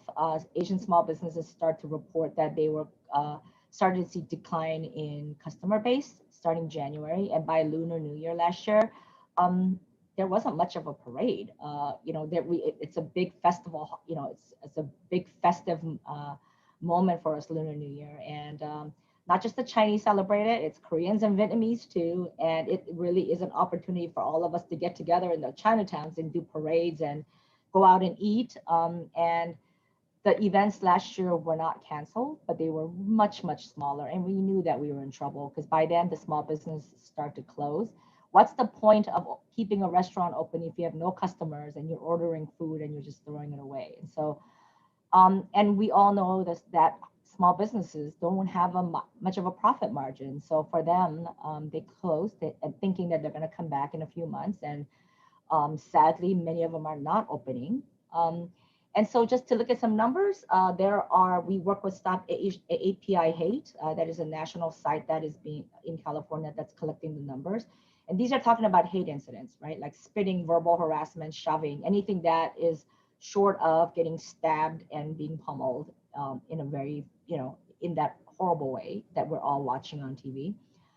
Asian small businesses start to report that they were started to see decline in customer base starting January, and by Lunar New Year last year, there wasn't much of a parade. You know, it's a big festival. You know, it's a big festive moment for us, Lunar New Year, and not just the Chinese celebrate it; it's Koreans and Vietnamese too, and it really is an opportunity for all of us to get together in the Chinatowns and do parades and go out and eat. And the events last year were not canceled, but they were much, much smaller. And we knew that we were in trouble because by then the small businesses start to close. What's the point of keeping a restaurant open if you have no customers and you're ordering food and you're just throwing it away? And so, and we all know that small businesses don't have much of a profit margin. So for them, they closed it and thinking that they're going to come back in a few months. And sadly, many of them are not opening. And so just to look at some numbers, we work with Stop API Hate. That is a national site that is being in California that's collecting the numbers. And these are talking about hate incidents, right? Like spitting, verbal harassment, shoving, anything that is short of getting stabbed and being pummeled in a very, in that horrible way that we're all watching on TV.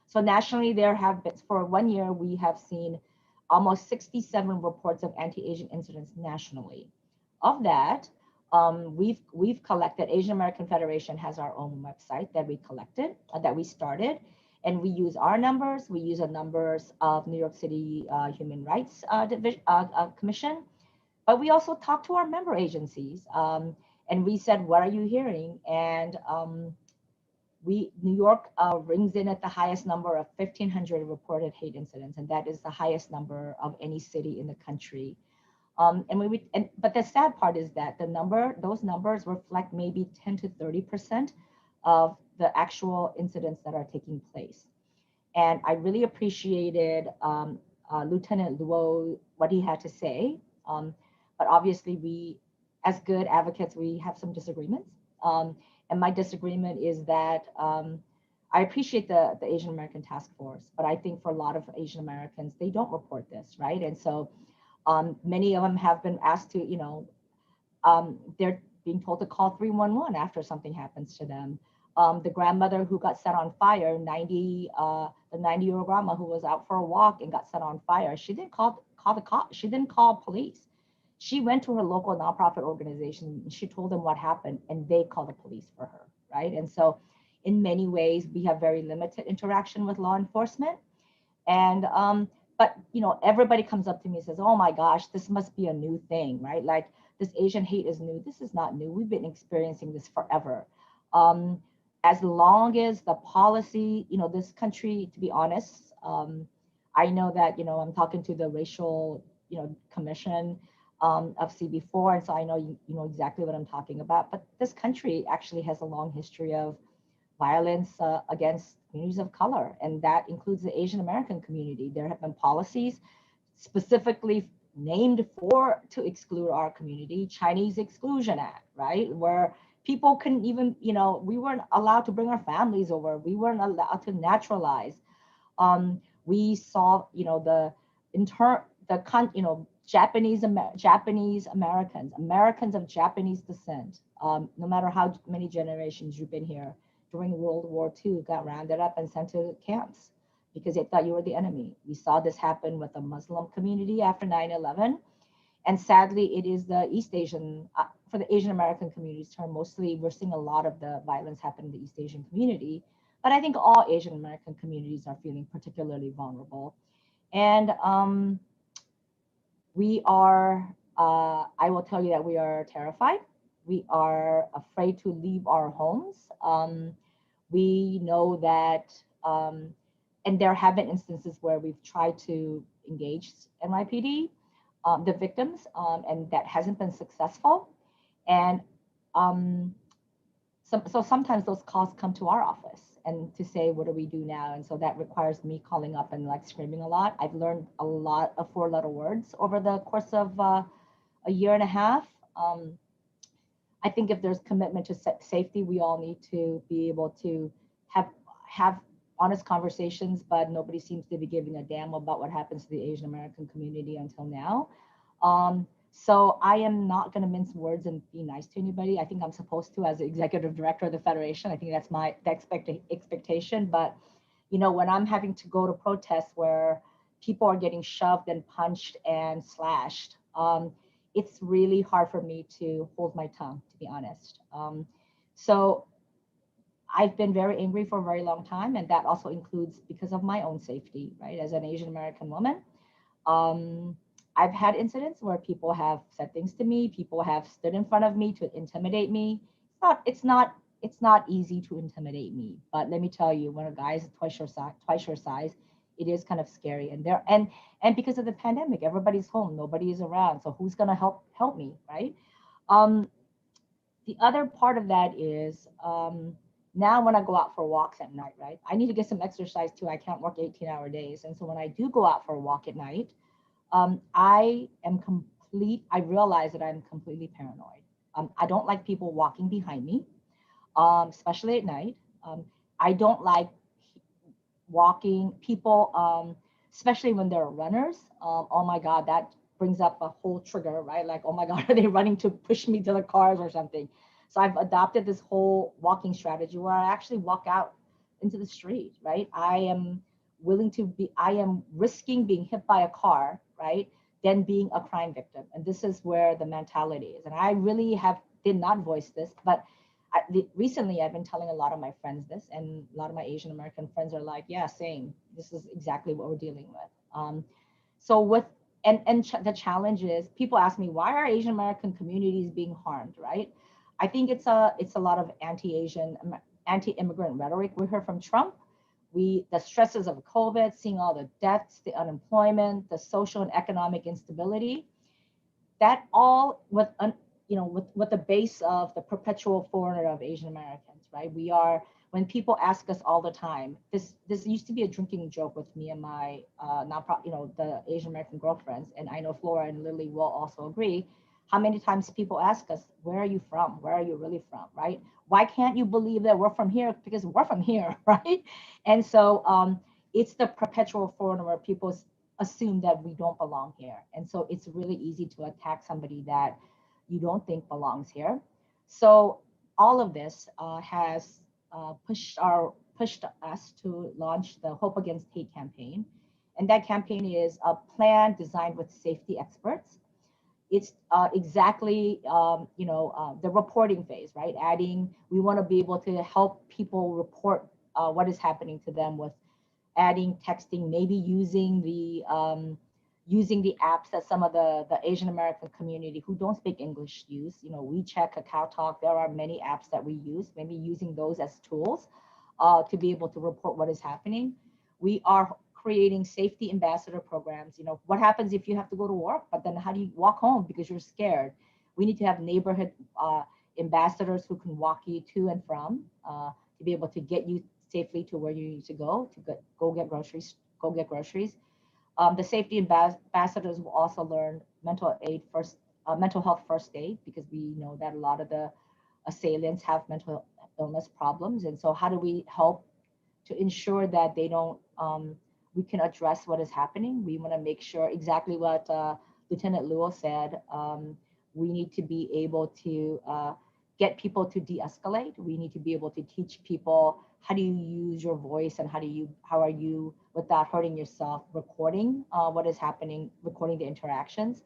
So nationally, there have been, for 1 year, we have seen almost 67 reports of anti-Asian incidents nationally. Of that, we've collected, Asian American Federation has our own website that we collected, that we started, and we use our numbers, we use the numbers of New York City Human Rights Commission, but we also talk to our member agencies, and we said, what are you hearing? And New York rings in at the highest number of 1,500 reported hate incidents, and that is the highest number of any city in the country. But the sad part is that those numbers reflect maybe 10 to 30% of the actual incidents that are taking place. And I really appreciated Lieutenant Luo, what he had to say. But obviously we, as good advocates, we have some disagreements. And my disagreement is that I appreciate the Asian American Task Force, but I think for a lot of Asian Americans, they don't report this, right? And so many of them have been asked to, they're being told to call 311 after something happens to them. The grandmother who got set on fire, the 90-year-old grandma who was out for a walk and got set on fire, she didn't call the cops. She didn't call police. She went to her local nonprofit organization and she told them what happened, and they called the police for her, right? And so in many ways, we have very limited interaction with law enforcement. And but everybody comes up to me and says, oh my gosh, this must be a new thing, right? Like this Asian hate is new. This is not new. We've been experiencing this forever. As long as the policy, this country, to be honest, I know that, I'm talking to the racial, commission of CB4. And so I know, you know exactly what I'm talking about, but this country actually has a long history of violence against communities of color, and that includes the Asian American community. There have been policies specifically named to exclude our community, Chinese Exclusion Act, right? Where people couldn't even, we weren't allowed to bring our families over. We weren't allowed to naturalize. We saw, Japanese Americans, Americans of Japanese descent, no matter how many generations you've been here, during World War II, got rounded up and sent to camps because they thought you were the enemy. We saw this happen with the Muslim community after 9/11. And sadly, it is the East Asian, for the Asian American community's term, mostly we're seeing a lot of the violence happen in the East Asian community. But I think all Asian American communities are feeling particularly vulnerable. And we are, I will tell you that we are terrified. We are afraid to leave our homes. We know that, and there have been instances where we've tried to engage NYPD, the victims, and that hasn't been successful. And so sometimes those calls come to our office and to say, what do we do now? And so that requires me calling up and like screaming a lot. I've learned a lot of 4-letter words over the course of a year and a half. I think if there's commitment to safety, we all need to be able to have honest conversations, but nobody seems to be giving a damn about what happens to the Asian American community until now. So I am not going to mince words and be nice to anybody. I think I'm supposed to as the executive director of the Federation. I think that's my expectation. But, you know, when I'm having to go to protests where people are getting shoved and punched and slashed, it's really hard for me to hold my tongue, to be honest. So I've been very angry for a very long time, and that also includes because of my own safety, right? As an Asian American woman, I've had incidents where people have said things to me, people have stood in front of me to intimidate me. It's not easy to intimidate me, but let me tell you, when a guy is twice your size, it is kind of scary. And because of the pandemic, everybody's home, nobody is around, so who's gonna help me, right? The other part of that is now when I go out for walks at night, right? I need to get some exercise too. I can't work 18-hour days, and so when I do go out for a walk at night, I realize that I'm completely paranoid. I don't like people walking behind me, especially at night. I don't like walking people, especially when they're runners. Oh my God, that brings up a whole trigger, right? Like, oh my God, are they running to push me to the cars or something? So I've adopted this whole walking strategy where I actually walk out into the street, right? I am risking being hit by a car, right? Than being a crime victim. And this is where the mentality is. And I really did not voice this, but recently I've been telling a lot of my friends this, and a lot of my Asian American friends are like, yeah, same. This is exactly what we're dealing with. The challenge is, people ask me, why are Asian American communities being harmed, right? I think it's a lot of anti-Asian, anti-immigrant rhetoric we heard from Trump. The stresses of COVID, seeing all the deaths, the unemployment, the social and economic instability, that all with the base of the perpetual foreigner of Asian Americans, right? When people ask us all the time, this used to be a drinking joke with me and my the Asian American girlfriends, and I know Flora and Lily will also agree. How many times people ask us, where are you from? Where are you really from, right? Why can't you believe that we're from here? Because we're from here, right? And so it's the perpetual foreigner where people assume that we don't belong here. And so it's really easy to attack somebody that you don't think belongs here. So all of this has pushed us to launch the Hope Against Hate campaign. And that campaign is a plan designed with safety experts. It's exactly, the reporting phase, right? We want to be able to help people report what is happening to them with adding texting, maybe using the apps that some of the Asian American community who don't speak English use. WeChat, Kakao Talk, there are many apps that we use, maybe using those as tools to be able to report what is happening. We are creating safety ambassador programs. What happens if you have to go to work, but then how do you walk home because you're scared? We need to have neighborhood ambassadors who can walk you to and from to be able to get you safely to where you need to go go get groceries. The safety ambassadors will also learn mental health first aid, because we know that a lot of the assailants have mental illness problems. And so how do we help to ensure that they don't, we can address what is happening? We want to make sure exactly what Lieutenant Luo said. We need to be able to get people to de-escalate. We need to be able to teach people, how do you use your voice, and how are you, without hurting yourself, recording what is happening, recording the interactions.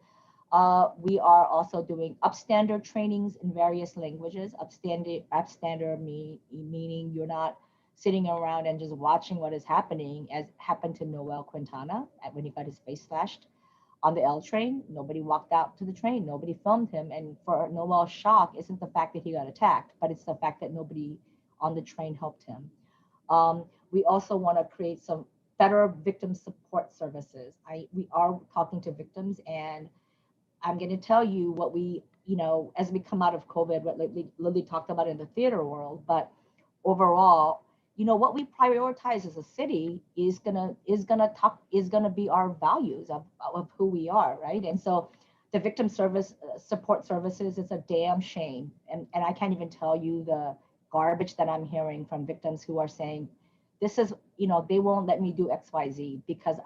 We are also doing upstander trainings in various languages. Upstander meaning you're not sitting around and just watching what is happening, as happened to Noel Quintana when he got his face slashed on the L train. Nobody walked out to the train, nobody filmed him. And for Noel's shock isn't the fact that he got attacked, but it's the fact that nobody on the train helped him. We also want to create some better victim support services. We are talking to victims, and I'm going to tell you what we, as we come out of COVID, what Lily talked about in the theater world, but overall, what we prioritize as a city is gonna be our values of who we are, right? And so the victim support services, it's a damn shame. And I can't even tell you the garbage that I'm hearing from victims who are saying, this is, they won't let me do XYZ because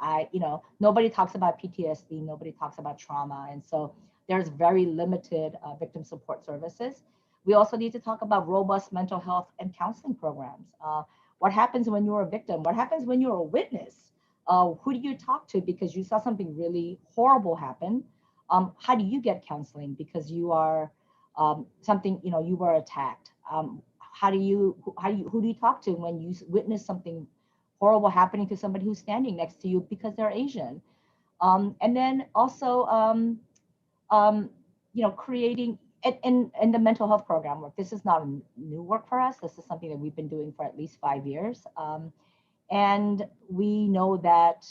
nobody talks about PTSD, nobody talks about trauma. And so there's very limited victim support services. We also need to talk about robust mental health and counseling programs. What happens when you're a victim? What happens when you're a witness? Who do you talk to because you saw something really horrible happen? How do you get counseling because you are you were attacked? Who do you talk to when you witness something horrible happening to somebody who's standing next to you because they're Asian? And then also, creating in the mental health program work. This is not new work for us. This is something that we've been doing for at least 5 years. And we know that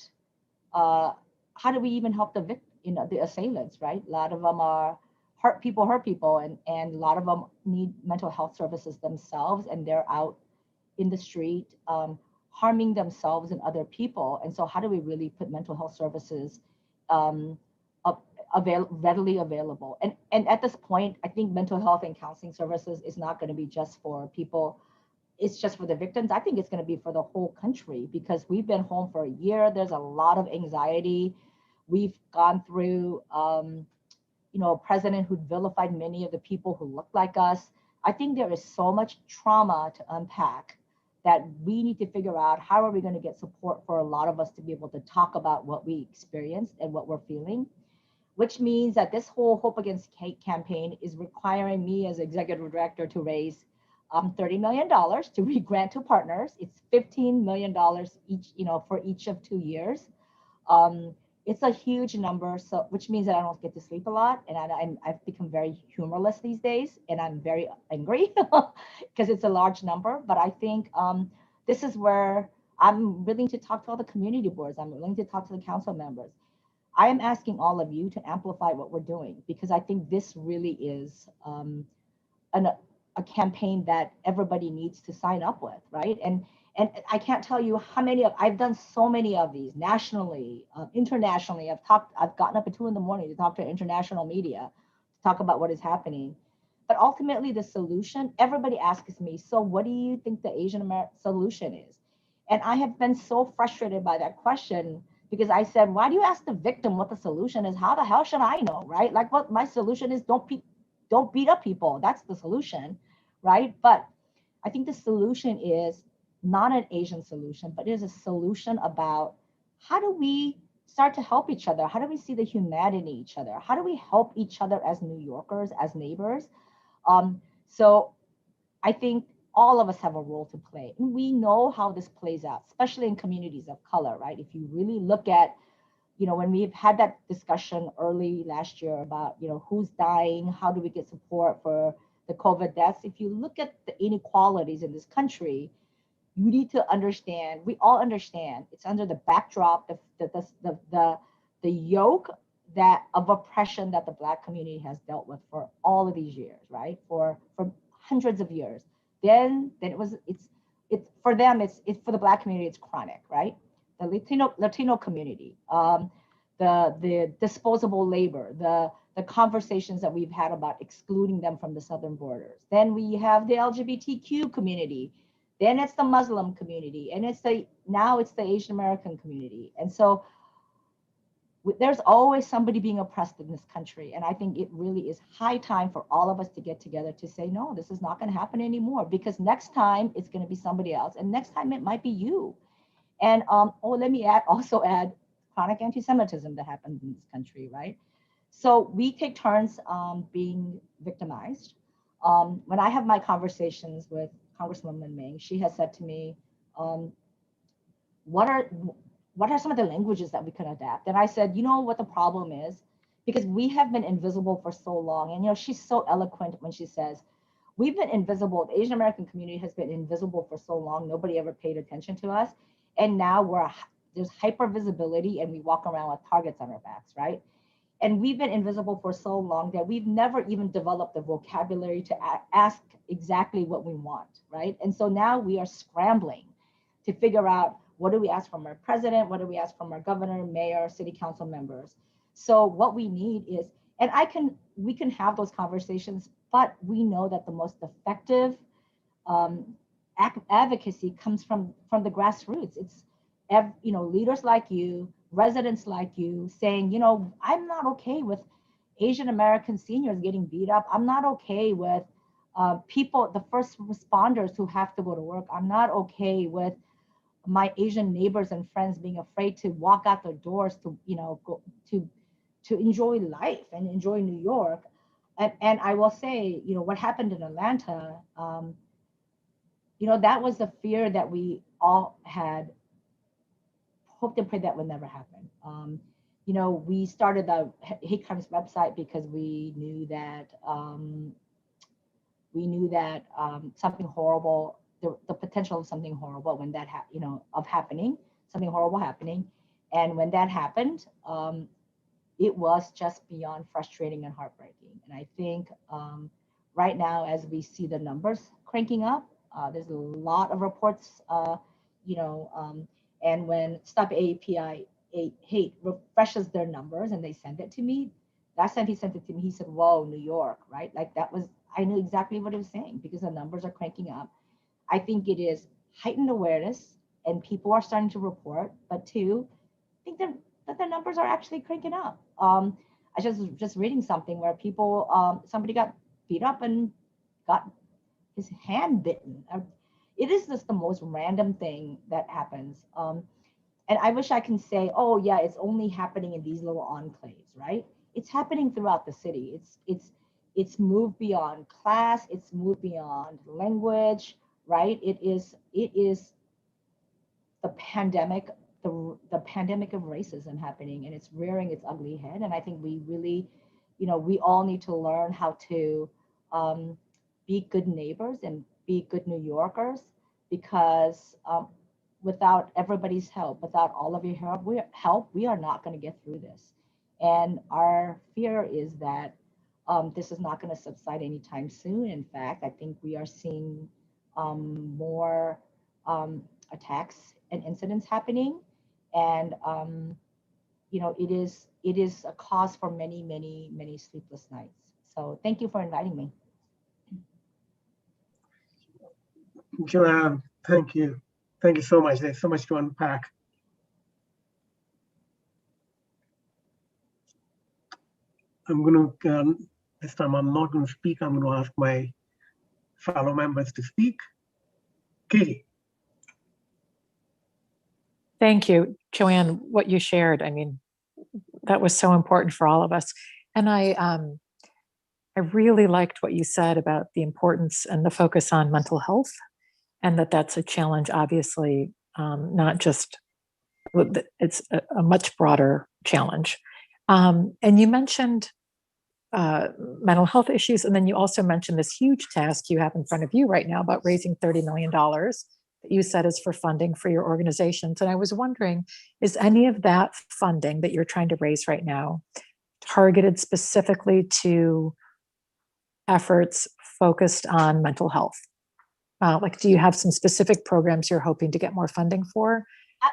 how do we even help the assailants, right? A lot of them are hurt people, and a lot of them need mental health services themselves, and they're out in the street harming themselves and other people. And so how do we really put mental health services readily available? And at this point, I think mental health and counseling services is not going to be just for people. It's just for the victims. I think it's going to be for the whole country because we've been home for a year. There's a lot of anxiety. We've gone through, a president who vilified many of the people who look like us. I think there is so much trauma to unpack that we need to figure out how are we going to get support for a lot of us to be able to talk about what we experienced and what we're feeling, which means that this whole Hope Against Hate campaign is requiring me as executive director to raise $30 million to re-grant to partners. It's $15 million each, for each of 2 years. It's a huge number, so which means that I don't get to sleep a lot, and I've become very humorless these days, and I'm very angry because it's a large number. But I think this is where I'm willing to talk to all the community boards. I'm willing to talk to the council members. I am asking all of you to amplify what we're doing because I think this really is a campaign that everybody needs to sign up with, right? And I can't tell you how many I've done so many of these nationally, internationally. I've gotten up at 2 a.m. to talk to international media, to talk about what is happening. But ultimately the solution, everybody asks me, so what do you think the Asian American solution is? And I have been so frustrated by that question because I said, why do you ask the victim what the solution is? How the hell should I know, right? Like what my solution is, don't beat up people. That's the solution, right? But I think the solution is not an Asian solution, but it is a solution about how do we start to help each other? How do we see the humanity in each other? How do we help each other as New Yorkers, as neighbors? So I think all of us have a role to play. And we know how this plays out, especially in communities of color, right? If you really look at, when we've had that discussion early last year about, who's dying, how do we get support for the COVID deaths? If you look at the inequalities in this country, you need to understand, we all understand, it's under the backdrop, the yoke of oppression that the Black community has dealt with for all of these years, right? For hundreds of years. Then it's for them, it's for the Black community, it's chronic, right? The Latino community, the disposable labor, the conversations that we've had about excluding them from the southern borders. Then we have the LGBTQ community. Then it's the Muslim community, and now it's the Asian American community. And so there's always somebody being oppressed in this country. And I think it really is high time for all of us to get together to say, no, this is not going to happen anymore, because next time it's going to be somebody else. And next time it might be you. And let me also add chronic anti-Semitism that happens in this country, right? So we take turns being victimized. When I have my conversations with Congresswoman Meng, she has said to me, what are some of the languages that we could adapt? And I said, you know what the problem is? Because we have been invisible for so long. And she's so eloquent when she says, we've been invisible. The Asian American community has been invisible for so long. Nobody ever paid attention to us. And now there's hyper visibility, and we walk around with targets on our backs, right? And we've been invisible for so long that we've never even developed the vocabulary to ask exactly what we want, right? And so now we are scrambling to figure out, what do we ask from our president? What do we ask from our governor, mayor, city council members? So what we need is And we can have those conversations, but we know that the most effective advocacy comes from the grassroots. It's leaders like you, residents like you saying, I'm not okay with Asian American seniors getting beat up. I'm not okay with people, the first responders who have to go to work. I'm not okay with my Asian neighbors and friends being afraid to walk out their doors to, go to enjoy life and enjoy New York. And I will say, what happened in Atlanta, that was the fear that we all had hoped and prayed that would never happen. We started the hate crimes website because we knew that something horrible, the potential of something horrible when that something horrible happening, and when that happened, it was just beyond frustrating and heartbreaking. And I think right now, as we see the numbers cranking up, there's a lot of reports, and when Stop AAPI Hate refreshes their numbers and they send it to me, last time he sent it to me, he said, whoa, New York, right? Like I knew exactly what he was saying because the numbers are cranking up. I think it is heightened awareness and people are starting to report, but two, I think that the numbers are actually cranking up. I just reading something where people, somebody got beat up and got his hand bitten. It is just the most random thing that happens. And I wish I can say, oh yeah, it's only happening in these little enclaves, right? It's happening throughout the city. It's moved beyond class. It's moved beyond language, right? It is the pandemic, the pandemic of racism happening, and it's rearing its ugly head. And I think we really, we all need to learn how to be good neighbors and be good New Yorkers, because without everybody's help, without all of your help, we are not going to get through this. And our fear is that this is not going to subside anytime soon. In fact, I think we are seeing more attacks and incidents happening, and it is a cause for many, many, many sleepless nights. So thank you for inviting me. Joanne, thank you. Thank you so much. There's so much to unpack. I'm going to, this time I'm not going to speak. I'm going to ask my fellow members to speak. Katie. Thank you, Joanne, what you shared. I mean, that was so important for all of us. And I really liked what you said about the importance and the focus on mental health, and that's a challenge, obviously, not just, it's a much broader challenge. And you mentioned mental health issues, and then you also mentioned this huge task you have in front of you right now about raising $30 million that you said is for funding for your organizations. And I was wondering, is any of that funding that you're trying to raise right now targeted specifically to efforts focused on mental health? Like, do you have some specific programs you're hoping to get more funding for?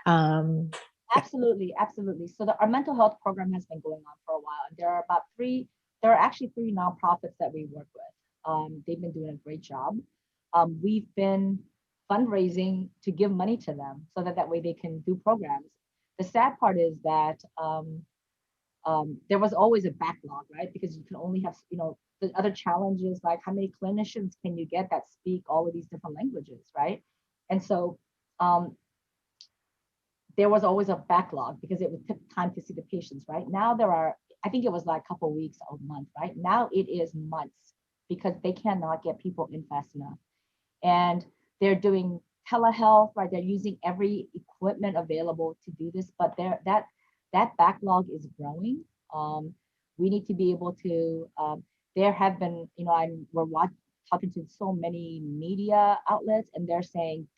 Absolutely, absolutely. So our mental health program has been going on for a while. And there are actually three nonprofits that we work with. They've been doing a great job. We've been fundraising to give money to them so that way they can do programs. The sad part is that there was always a backlog, right? Because you can only have, the other challenges, like how many clinicians can you get that speak all of these different languages, right? And so there was always a backlog because it would take time to see the patients, right? Now I think it was like a couple of weeks or a month, right? Now it is months because they cannot get people in fast enough. And they're doing telehealth, right? They're using every equipment available to do this, but that backlog is growing. We need to be able to, there have been, we're talking to so many media outlets, and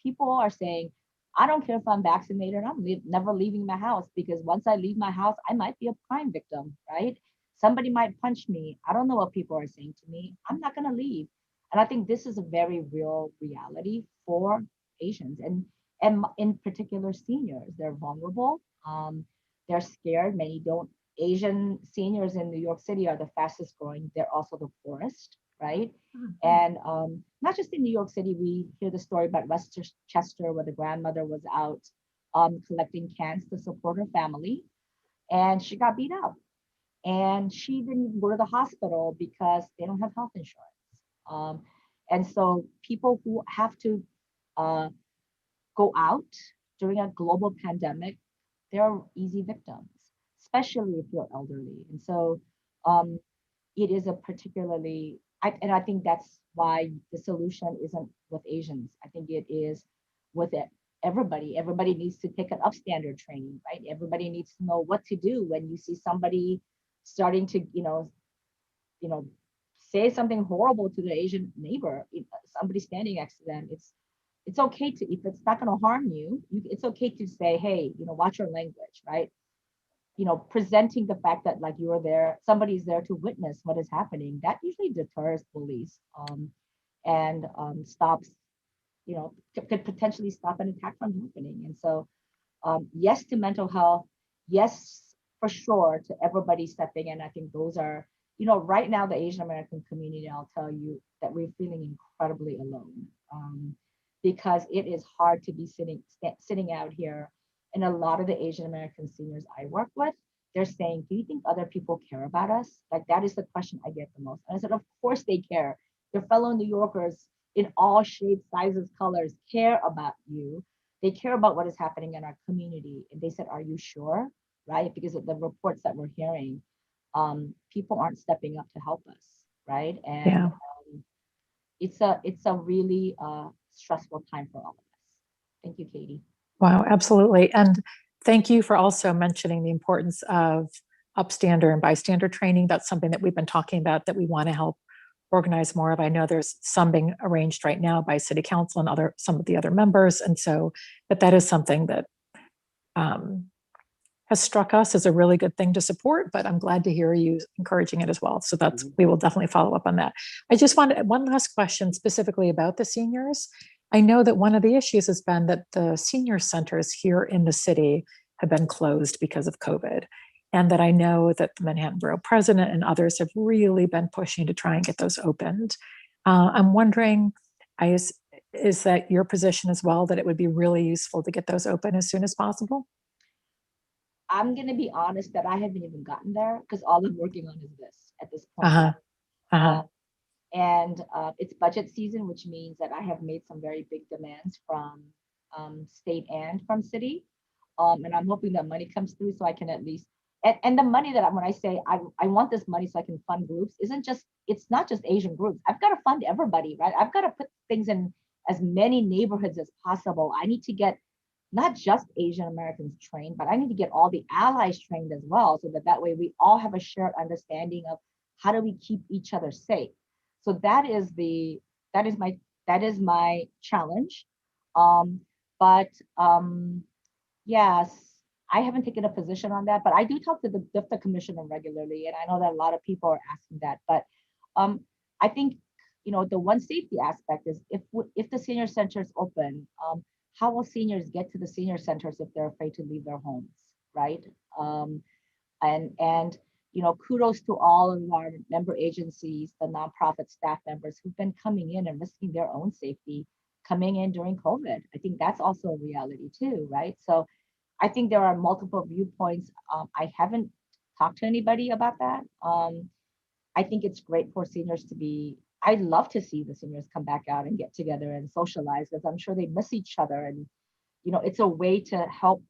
people are saying, I don't care if I'm vaccinated, I'm never leaving my house, because once I leave my house, I might be a crime victim, right? Somebody might punch me. I don't know what people are saying to me. I'm not going to leave. And I think this is a very real reality for Asians, and in particular seniors. They're vulnerable. They're scared. Many don't Asian seniors in New York City are the fastest growing. They're also the poorest, right? Mhm. And not just in New York City, we hear the story about Westchester, where the grandmother was out collecting cans to support her family, and she got beat up. And she didn't go to the hospital because they don't have health insurance. Um, and so people who have to uh, go out during a global pandemic, they're easy victims, especially if you're elderly. And so um, it is a particularly, and I think that's why the solution isn't with Asians. I think it is with it. Everybody needs to take an upstander training, right? Everybody needs to know what to do when you see somebody starting to, you know, say something horrible to the Asian neighbor, somebody standing next to them. It's okay to, if it's not going to harm you, it's okay to say, hey, watch your language, right? Presenting the fact that like you're there, somebody's there to witness what is happening, that usually deters bullies and stops, could potentially stop an attack from happening. And so, yes to mental health, yes, for sure, to everybody stepping in. I think those are, right now, the Asian American community, I'll tell you that we're feeling incredibly alone because it is hard to be sitting out here. And a lot of the Asian American seniors I work with, they're saying, do you think other people care about us? Like, that is the question I get the most. And I said, of course they care. Their fellow New Yorkers in all shapes, sizes, colors care about you. They care about what is happening in our community. And they said, are you sure? Right? Because of the reports that we're hearing, people aren't stepping up to help us, right? And Yeah. it's a really stressful time for all of us. Thank you, Katie. Wow, absolutely. And thank you for also mentioning the importance of upstander and bystander training. That's something that we've been talking about that we want to help organize more of. I know there's some being arranged right now by City Council and some of the other members. And so, but that is something that has struck us as a really good thing to support, but I'm glad to hear you encouraging it as well. So we will definitely follow up on that. I just wanted one last question specifically about the seniors. I know that one of the issues has been that the senior centers here in the city have been closed because of COVID. And that I know that the Manhattan Borough President and others have really been pushing to try and get those opened. I'm wondering, is that your position as well, that it would be really useful to get those open as soon as possible? I'm going to be honest that I haven't even gotten there because all I'm working on is this at this point. And it's budget season, which means that I have made some very big demands from state and from city. And I'm hoping that money comes through so I can at least, and the money that when I say I want this money so I can fund groups, it's not just Asian groups. I've got to fund everybody, right? I've got to put things in as many neighborhoods as possible. I need to get not just Asian Americans trained, but I need to get all the allies trained as well, so that way we all have a shared understanding of how do we keep each other safe. So that is my challenge. Yes, I haven't taken a position on that, but I do talk to the DIFTA commissioner regularly, and I know that a lot of people are asking that. But I think the one safety aspect is if the senior center is open. How will seniors get to the senior centers if they're afraid to leave their homes, right? And kudos to all of our member agencies, the nonprofit staff members who've been coming in and risking their own safety, coming in during COVID. I think that's also a reality too, right? So I think there are multiple viewpoints. I haven't talked to anybody about that. I think it's great for seniors to be, I'd love to see the seniors come back out and get together and socialize, because I'm sure they miss each other. And, it's a way to help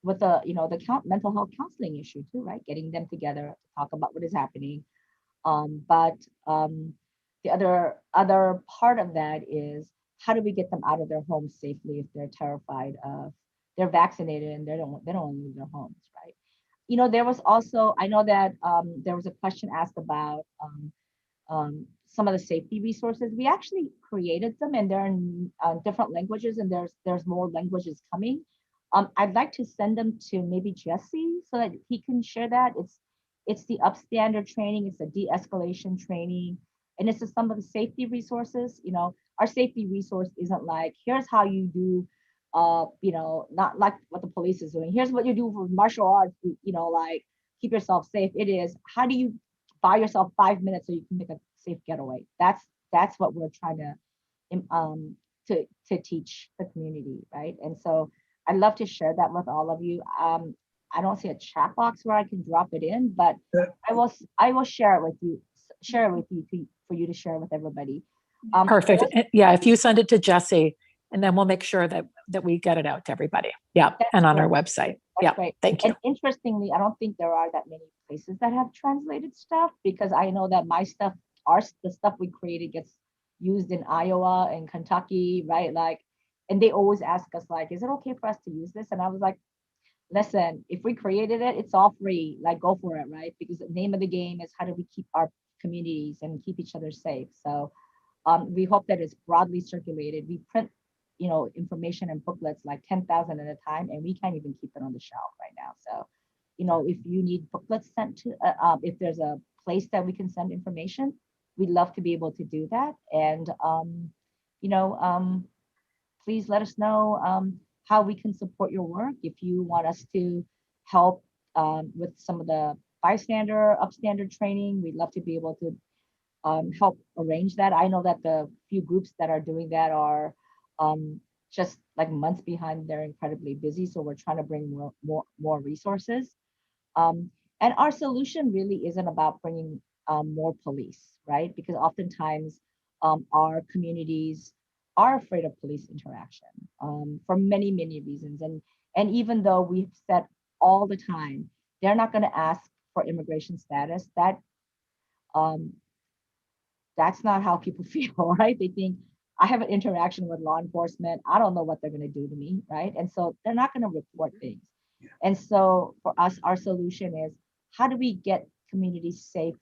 with the mental health counseling issue too, right? Getting them together to talk about what is happening. But the other part of that is, how do we get them out of their homes safely if they're terrified of, they're vaccinated and they don't want to leave their homes, right? There was also, I know that there was a question asked about some of the safety resources. We actually created them, and they're in different languages, and there's more languages coming. I'd like to send them to maybe Jesse so that he can share that. It's the upstander training, it's the de-escalation training, and it's some of the safety resources. Our safety resource isn't like, here's how you do, not like what the police is doing. Here's what you do for martial arts, like, keep yourself safe. It is, how do you buy yourself 5 minutes so you can make a safe getaway? That's what we're trying to teach the community, right? And so I'd love to share that with all of you. I don't see a chat box where I can drop it in, but I will share it with you, for you to share with everybody. Perfect. Yeah, if you send it to Jesse, and then we'll make sure that we get it out to everybody. Yeah, and on our website. Yeah, great. Thank you. And interestingly, I don't think there are that many places that have translated stuff, because I know that my stuff, the stuff we created gets used in Iowa and Kentucky, right? Like, and they always ask us like, is it okay for us to use this? And I was like, listen, if we created it, it's all free, like go for it, right? Because the name of the game is how do we keep our communities and keep each other safe. So we hope that it's broadly circulated. We print, information and booklets like 10,000 at a time, and we can't even keep it on the shelf right now. So, if you need booklets sent to, if there's a place that we can send information, we'd love to be able to do that. And, please let us know how we can support your work. If you want us to help with some of the bystander, upstander training, we'd love to be able to help arrange that. I know that the few groups that are doing that are just like months behind. They're incredibly busy. So we're trying to bring more resources. And our solution really isn't about bringing more police, right? Because oftentimes our communities are afraid of police interaction for many, many reasons. And even though we've said all the time, they're not going to ask for immigration status, that's not how people feel, right? They think, I have an interaction with law enforcement, I don't know what they're going to do to me, right? And so they're not going to report things. Yeah. And so for us, our solution is, how do we get communities safe?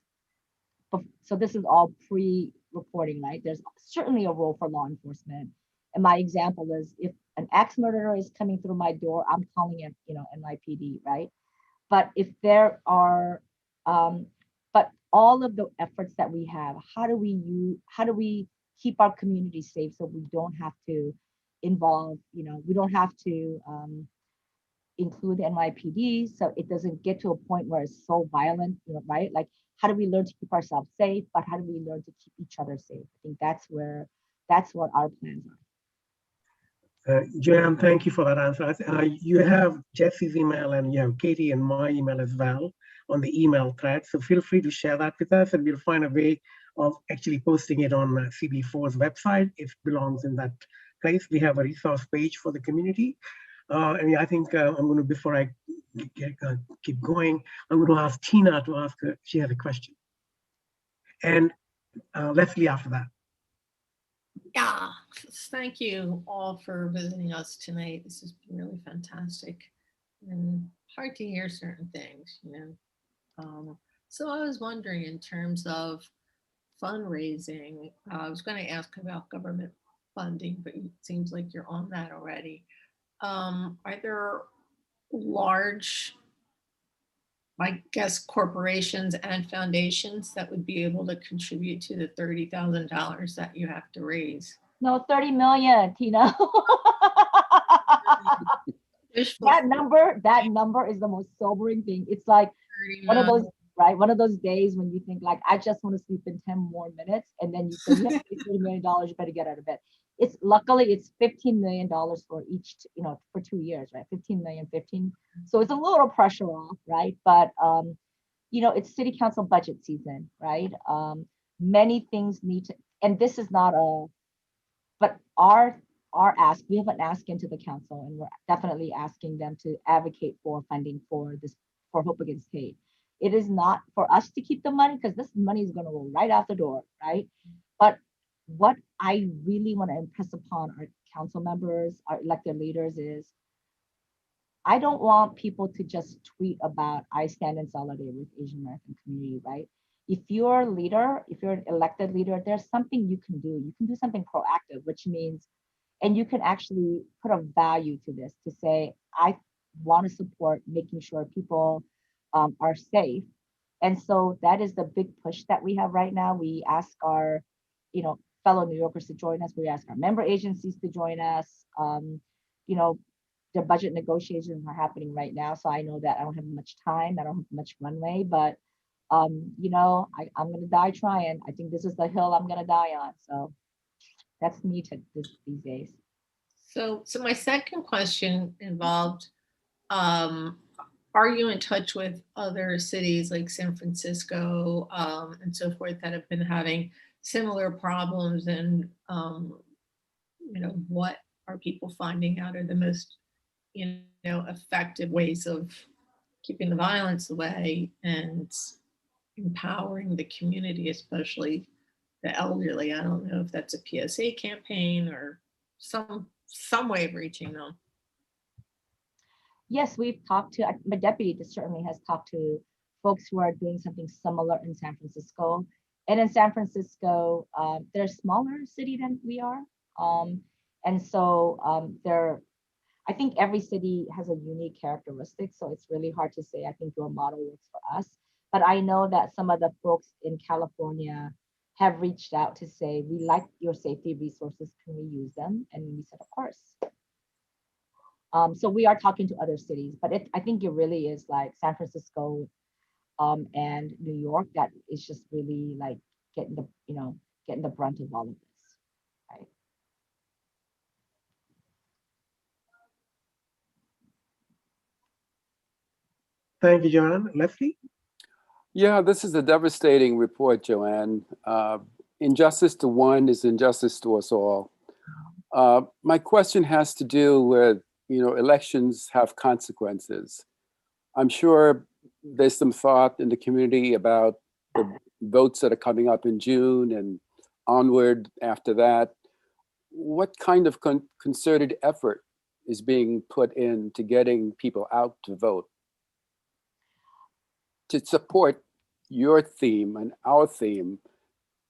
So this is all pre-reporting, right? There's certainly a role for law enforcement. And my example is, if an axe murderer is coming through my door, I'm calling it, NYPD, right? But if there are, but all of the efforts that we have, how do we keep our community safe so we don't have to involve, we don't have to include the NYPD, so it doesn't get to a point where it's so violent, right? Like, how do we learn to keep ourselves safe, but how do we learn to keep each other safe? I think that's what our plans are. Joanne, thank you for that answer. You have Jesse's email and you have Katie and my email as well on the email thread. So feel free to share that with us, and we'll find a way of actually posting it on CB4's website. It belongs in that place. We have a resource page for the community. And I think I'm going to, before I keep going, I'm going to ask Tina to ask her, she has a question. And Leslie after that. Yeah, thank you all for visiting us tonight. This has been really fantastic and hard to hear certain things, So I was wondering, in terms of fundraising, I was going to ask about government funding, but it seems like you're on that already. Are there large, I guess, corporations and foundations that would be able to contribute to the $30,000 that you have to raise? No, 30 million, Tina. That number is the most sobering thing. It's like one of those, right? One of those days when you think like, I just want to sleep in 10 more minutes. And then you say, you have to pay $30 million, you better get out of bed. Luckily it's $15 million for each, for 2 years, right? 15 million, 15. So it's a little pressure off, right? But, it's city council budget season, right? Many things need to, and this is not but our ask, we have an ask into the council, and we're definitely asking them to advocate for funding for Hope Against Hate. It is not for us to keep the money, because this money is going to roll right out the door, right? But what I really want to impress upon our council members, our elected leaders, is I don't want people to just tweet about, I stand in solidarity with Asian American community, right? If you're a leader, if you're an elected leader, there's something you can do. You can do something proactive, which means, and you can actually put a value to this to say, I want to support making sure people are safe. And so that is the big push that we have right now. We ask our, fellow New Yorkers to join us. We ask our member agencies to join us. their budget negotiations are happening right now. So I know that I don't have much time. I don't have much runway, but you know, I'm gonna die trying. I think this is the hill I'm gonna die on. So that's me these days. So my second question involved, are you in touch with other cities like San Francisco and so forth that have been having similar problems? And you know, what are people finding out are the most, you know, effective ways of keeping the violence away and empowering the community, especially the elderly? I don't know if that's a PSA campaign or some way of reaching them. Yes, we've talked to, my deputy certainly has talked to folks who are doing something similar in San Francisco. And in San Francisco, they're a smaller city than we are. And so I think every city has a unique characteristic. So it's really hard to say, I think your model works for us. But I know that some of the folks in California have reached out to say, we like your safety resources, can we use them? And we said, of course. So we are talking to other cities, but I think it really is like San Francisco and New York that is just really like getting the brunt of all of this, right? Thank you, Joanne. Leslie? Yeah, this is a devastating report, Joanne. Injustice to one is injustice to us all. My question has to do with, elections have consequences. I'm sure there's some thought in the community about the votes that are coming up in June and onward after that. What kind of concerted effort is being put into getting people out to vote to support your theme and our theme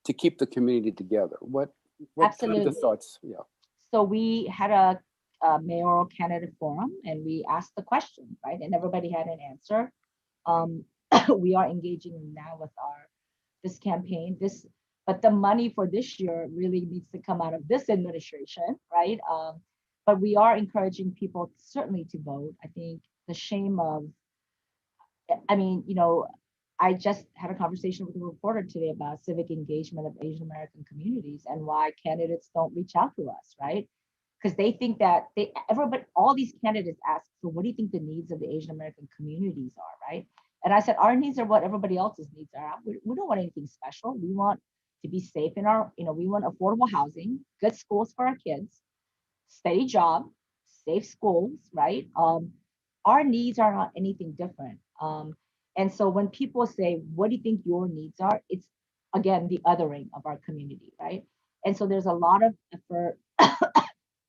to keep the community together? What kind of thoughts? Yeah. So we had a mayoral candidate forum and we asked the question, right? And everybody had an answer. We are engaging now with this campaign. But the money for this year really needs to come out of this administration, right? But we are encouraging people certainly to vote. I think the shame of, I just had a conversation with a reporter today about civic engagement of Asian American communities and why candidates don't reach out to us, right? Because they think that all these candidates ask, so what do you think the needs of the Asian American communities are, right? And I said, our needs are what everybody else's needs are. We don't want anything special. We want to be safe in we want affordable housing, good schools for our kids, steady job, safe schools, right? Our needs are not anything different. And so when people say, what do you think your needs are? It's, again, the othering of our community, right? And so there's a lot of effort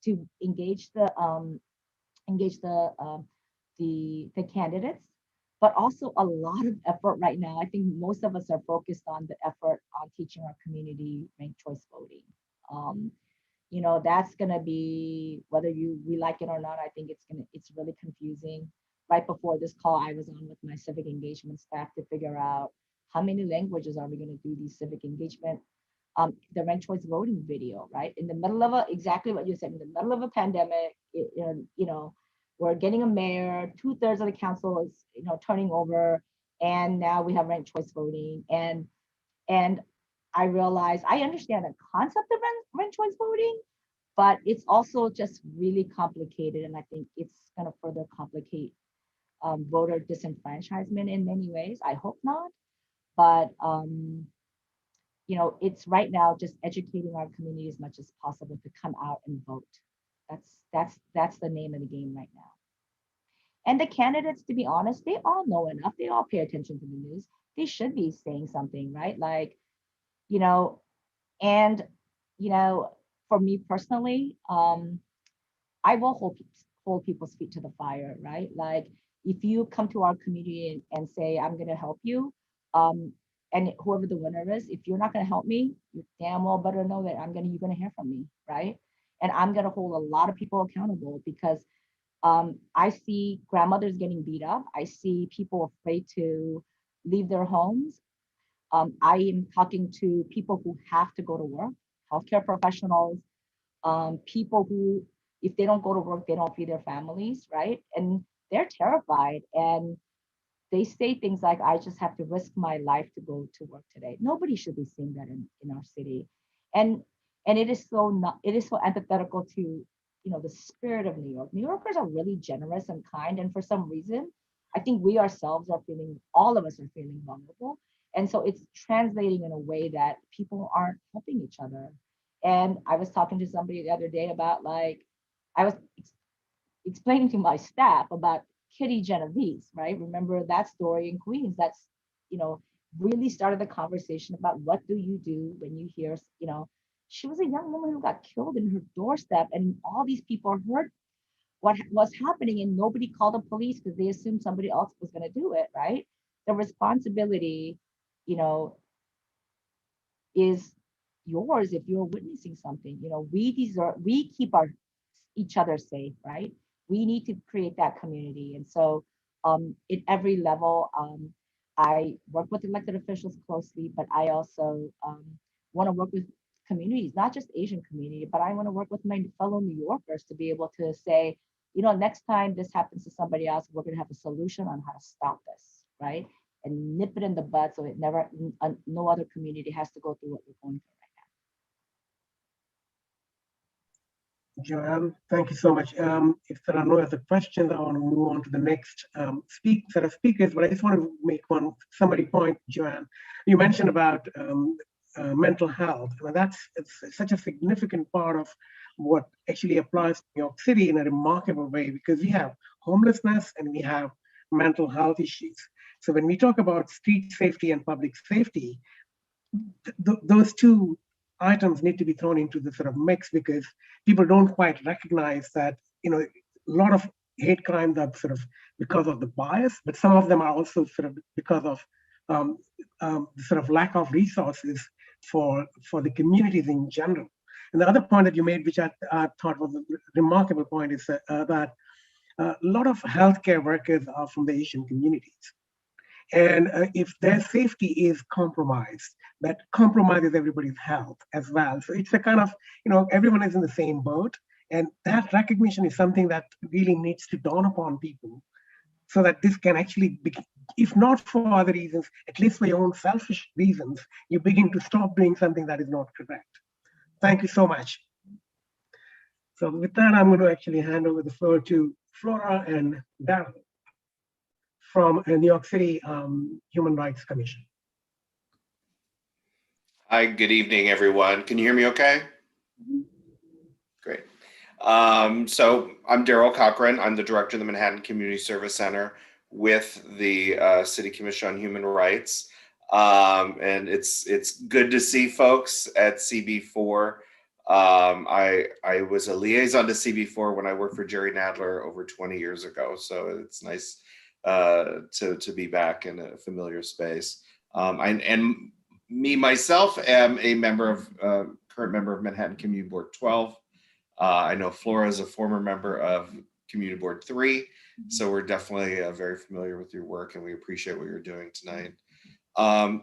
to engage the candidates, but also a lot of effort right now. I think most of us are focused on the effort on teaching our community ranked choice voting. That's gonna be, whether we like it or not, I think it's really confusing. Right before this call, I was on with my civic engagement staff to figure out how many languages are we gonna do these civic engagement, the ranked choice voting video, right? In the middle of exactly what you said, in the middle of a pandemic, we're getting a mayor, 2/3 of the council is, turning over, and now we have ranked choice voting. And I realized, I understand the concept of ranked choice voting, but it's also just really complicated. And I think it's gonna further complicate voter disenfranchisement in many ways. I hope not, but it's right now just educating our community as much as possible to come out and vote. That's the name of the game right now. And the candidates, to be honest, they all know enough. They all pay attention to the news. They should be saying something, right? Like, and for me personally, I will hold people's feet to the fire, right? Like, if you come to our community and say, I'm going to help you, and whoever the winner is, if you're not going to help me, you damn well better know that you're going to hear from me, right? And I'm going to hold a lot of people accountable because I see grandmothers getting beat up. I see people afraid to leave their homes. I am talking to people who have to go to work, healthcare professionals, people who, if they don't go to work, they don't feed their families, right? And they're terrified. And they say things like, I just have to risk my life to go to work today. Nobody should be seeing that in our city. And it is so not, it is so antithetical to, you know, the spirit of New York. New Yorkers are really generous and kind. And for some reason, I think we ourselves are feeling, all of us are feeling vulnerable. And so it's translating in a way that people aren't helping each other. And I was talking to somebody the other day about, like, I was explaining to my staff about Kitty Genovese, right? Remember that story in Queens? That's, you know, really started the conversation about what do you do when you hear, you know, she was a young woman who got killed in her doorstep, and all these people heard what was happening, and nobody called the police because they assumed somebody else was going to do it, right? The responsibility, you know, is yours if you're witnessing something. You know, we keep each other safe, right? We need to create that community. And so at every level, I work with elected officials closely, but I also want to work with communities, not just Asian community, but I want to work with my fellow New Yorkers to be able to say, you know, next time this happens to somebody else, we're going to have a solution on how to stop this, right? And nip it in the bud so it never, no other community has to go through what we're going through right now. Joanne, thank you so much. If there are no other questions, I want to move on to the next set of speakers, but I just want to make one summary point, Joanne. You mentioned about mental health. And it's such a significant part of what actually applies to New York City in a remarkable way, because we have homelessness and we have mental health issues. So when we talk about street safety and public safety, those two items need to be thrown into the sort of mix, because people don't quite recognize that, you know, a lot of hate crimes are sort of because of the bias, but some of them are also sort of because of the sort of lack of resources for the communities in general. And the other point that you made, which I thought was a remarkable point, is that a lot of healthcare workers are from the Asian communities. And if their safety is compromised, that compromises everybody's health as well. So it's a kind of, you know, everyone is in the same boat. And that recognition is something that really needs to dawn upon people, so that this can actually be, if not for other reasons, at least for your own selfish reasons, you begin to stop doing something that is not correct. Thank you so much. So with that, I'm going to actually hand over the floor to Flora and Darryl from New York City Human Rights Commission. Hi, good evening, everyone. Can you hear me okay? Great. So I'm Darryl Cochran. I'm the director of the Manhattan Community Service Center with the City Commission on Human Rights. And it's good to see folks at CB4. I was a liaison to CB4 when I worked for Jerry Nadler over 20 years ago. So it's nice to be back in a familiar space. And me, myself, am a member of, current member of Manhattan Community Board 12. I know Flora is a former member of Community Board 3. So we're definitely very familiar with your work, and we appreciate what you're doing tonight.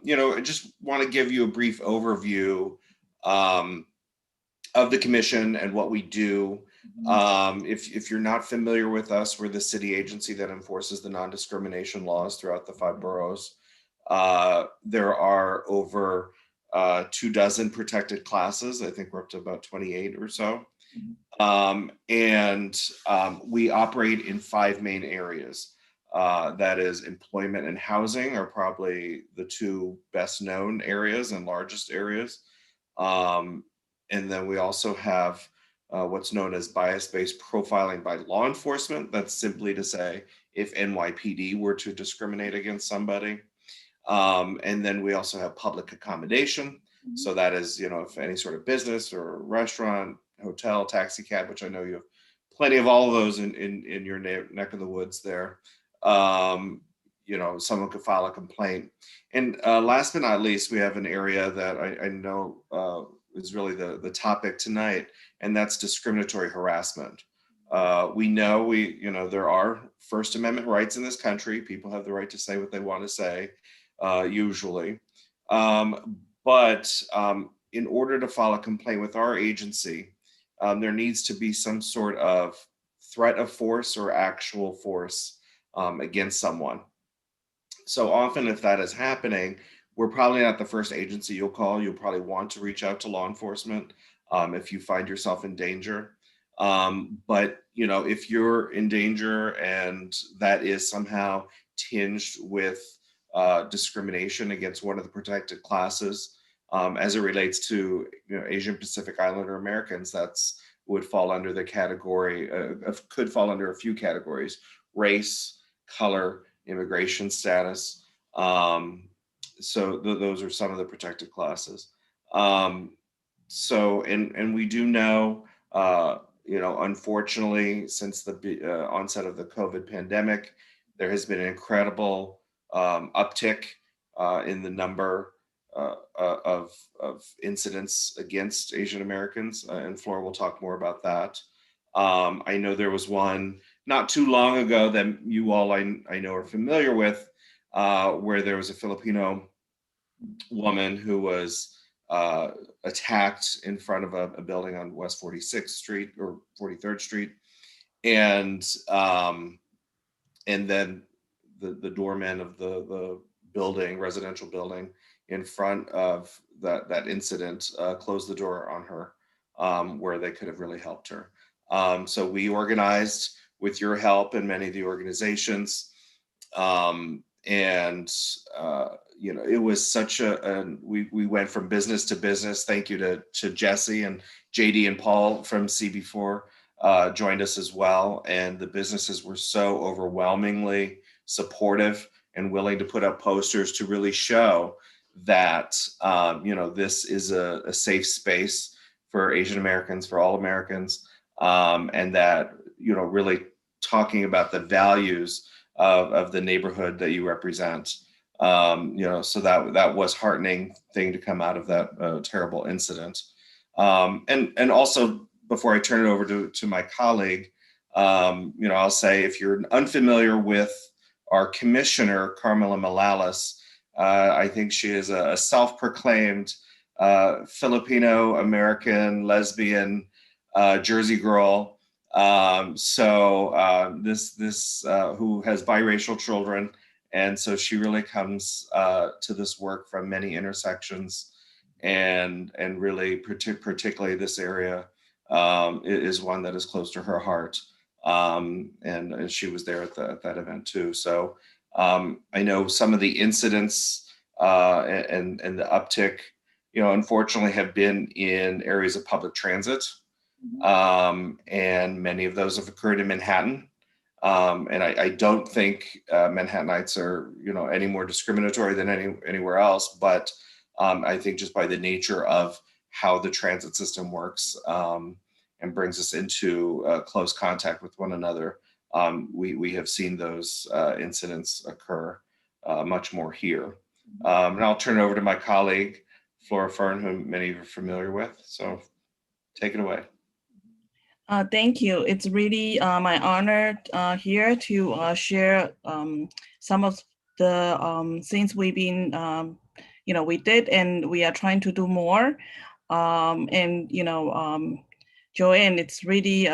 You know, I just want to give you a brief overview of the commission and what we do. If you're not familiar with us, we're the city agency that enforces the non-discrimination laws throughout the 5 boroughs. There are over 24 protected classes. I think we're up to about 28 or so. And we operate in 5 main areas. That is, employment and housing are probably the 2 best known areas and largest areas. And then we also have what's known as bias-based profiling by law enforcement. That's simply to say, if NYPD were to discriminate against somebody. And then we also have public accommodation. So that is, you know, if any sort of business or restaurant, hotel, taxi cab, which I know you have plenty of all of those in your neck of the woods there. You know, someone could file a complaint. And last but not least, we have an area that I know is really the topic tonight, and that's discriminatory harassment. We know there are First Amendment rights in this country. People have the right to say what they want to say, usually. But in order to file a complaint with our agency, there needs to be some sort of threat of force or actual force against someone. So often if that is happening, we're probably not the first agency you'll call. You'll probably want to reach out to law enforcement if you find yourself in danger. But you know, if you're in danger and that is somehow tinged with discrimination against one of the protected classes, as it relates to, you know, Asian Pacific Islander Americans, that's would fall under the category could fall under a few categories: race, color, immigration status. So those are some of the protected classes. So and we do know, you know, unfortunately, since the onset of the COVID pandemic, there has been an incredible uptick in the number of incidents against Asian Americans, and Flora will talk more about that. I know there was one not too long ago that you all I know are familiar with, where there was a Filipino woman who was attacked in front of a building on West 46th Street or 43rd Street, and then the doorman of the building, residential building, in front of that incident closed the door on her, where they could have really helped her. So we organized with your help and many of the organizations, and you know, it was such we went from business to business. Thank you to Jesse and JD and Paul from CB4 joined us as well, and the businesses were so overwhelmingly supportive and willing to put up posters to really show that you know, this is a safe space for Asian Americans, for all Americans, and that, you know, really talking about the values of the neighborhood that you represent. You know, so that was heartening thing to come out of that terrible incident. And also, before I turn it over to my colleague, you know, I'll say, if you're unfamiliar with our commissioner, Carmela Malalas, I think she is a self-proclaimed Filipino American lesbian Jersey girl. This who has biracial children, and so she really comes to this work from many intersections, and really particularly this area is one that is close to her heart, and she was there at that event too. So I know some of the incidents and the uptick, you know, unfortunately have been in areas of public transit. And many of those have occurred in Manhattan. And I don't think Manhattanites are, you know, any more discriminatory than anywhere else. But I think just by the nature of how the transit system works and brings us into close contact with one another, we have seen those incidents occur much more here. And I'll turn it over to my colleague, Flora Fern, who many of you are familiar with. So take it away. Thank you. It's really my honor here to share some of the things we've been, you know, we did and we are trying to do more. And, you know, Joanne, it's really,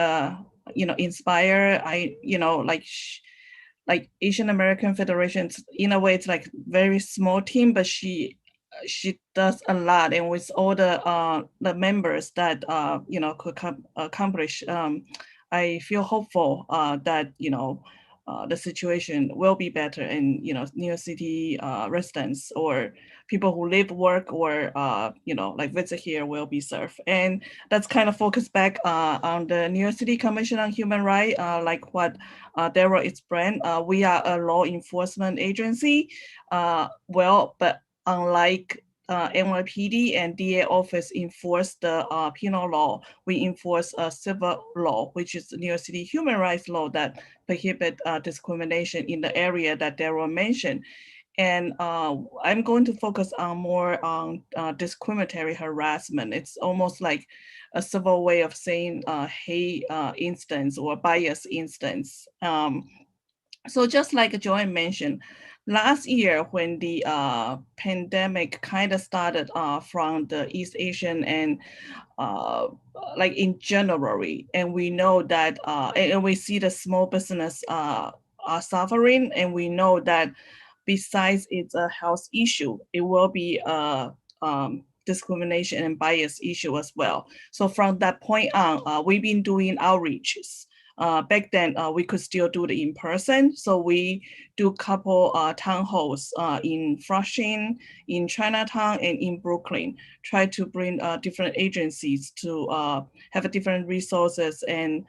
you know, inspire. You know, like Asian American Federations, in a way, it's like very small team, but she does a lot, and with all the members that you know, could accomplish, I feel hopeful that, you know, the situation will be better, and, you know, New York City residents or people who live, work, or you know, like visit here will be served. And that's kind of focused back on the New York City Commission on Human Rights, like what Daryl explained. We are a law enforcement agency, well, but unlike NYPD and DA office enforce the penal law, we enforce a civil law, which is the New York City human rights law that prohibit discrimination in the area that Daryl mentioned. And I'm going to focus on more on discriminatory harassment. It's almost like a civil way of saying hate instance or bias instance. So just like Joanne mentioned, last year when the pandemic kind of started from the East Asian and like in January, and we know that and we see the small business are suffering, and we know that besides it's a health issue, it will be a discrimination and bias issue as well. So from that point on, we've been doing outreaches. Back then, we could still do the in-person. So we do couple town halls in Flushing, in Chinatown, and in Brooklyn. Try to bring different agencies to have different resources and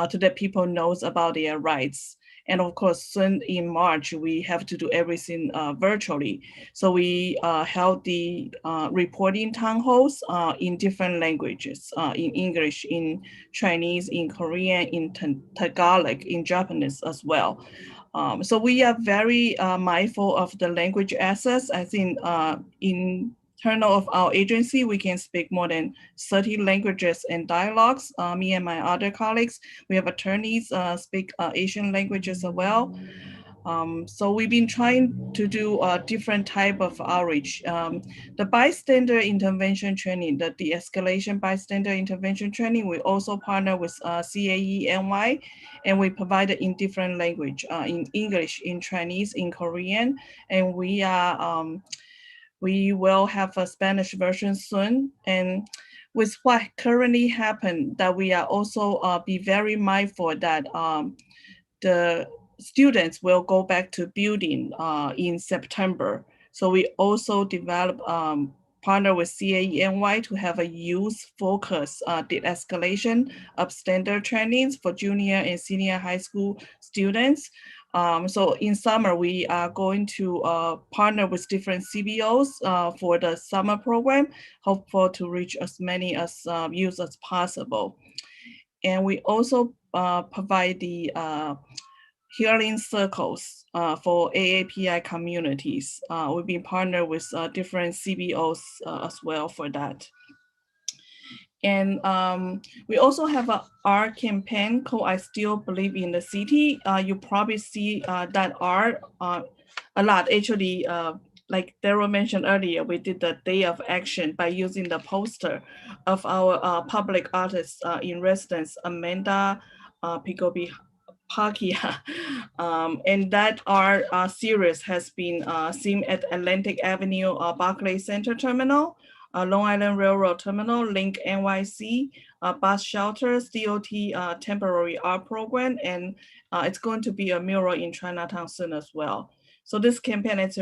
to let people know about their rights. And of course, soon in March, we have to do everything virtually. So we held the reporting town halls in different languages, in English, in Chinese, in Korean, in Tagalog, in Japanese as well. So we are very mindful of the language access. I think internal of our agency, we can speak more than 30 languages and dialogues. Me and my other colleagues, we have attorneys speak Asian languages as well. So we've been trying to do a different type of outreach. The bystander intervention training, the de-escalation bystander intervention training, we also partner with CAE-NY, and we provide it in different language, in English, in Chinese, in Korean, and we are we will have a Spanish version soon. And with what currently happened, that we are also be very mindful that the students will go back to building in September. So we also develop partner with CAE-NY to have a youth focus de-escalation of standard trainings for junior and senior high school students. So in summer, we are going to partner with different CBOs for the summer program, hopeful to reach as many as youth as possible. And we also provide the healing circles for AAPI communities. We've been partnered with different CBOs as well for that. And we also have our campaign called I Still Believe in the City. You probably see that art a lot. Actually, like Daryl mentioned earlier, we did the Day of Action by using the poster of our public artist in residence, Amanda Picobi Pakia. And that art series has been seen at Atlantic Avenue Barclays Center Terminal, Long Island Railroad Terminal, Link NYC, bus shelters, DOT temporary art program, and it's going to be a mural in Chinatown soon as well. So this campaign has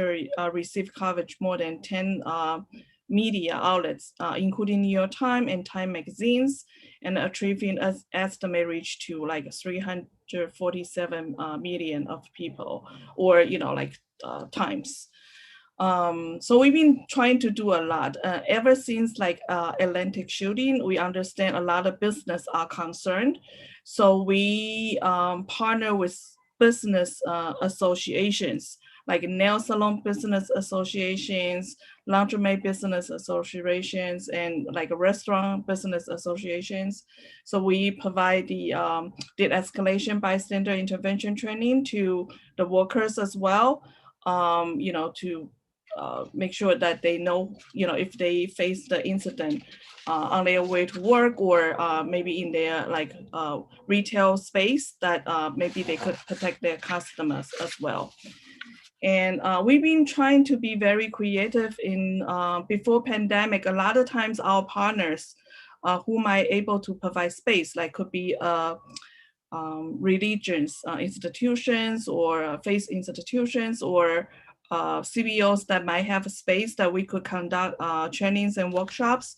received coverage more than 10 media outlets, including New York Times and Time magazines, and achieving an estimate reach to like 347 million of people, or times. So we've been trying to do a lot ever since like Atlantic shooting. We understand a lot of business are concerned, so we partner with business associations like nail salon business associations, laundromat business associations, and like restaurant business associations. So we provide the de-escalation bystander intervention training to the workers as well, to make sure that they know, if they face the incident on their way to work, or maybe in their retail space, that maybe they could protect their customers as well. And we've been trying to be very creative in before pandemic. A lot of times our partners who might able to provide space, like could be religions, institutions, or faith institutions, or CBOs that might have a space that we could conduct trainings and workshops.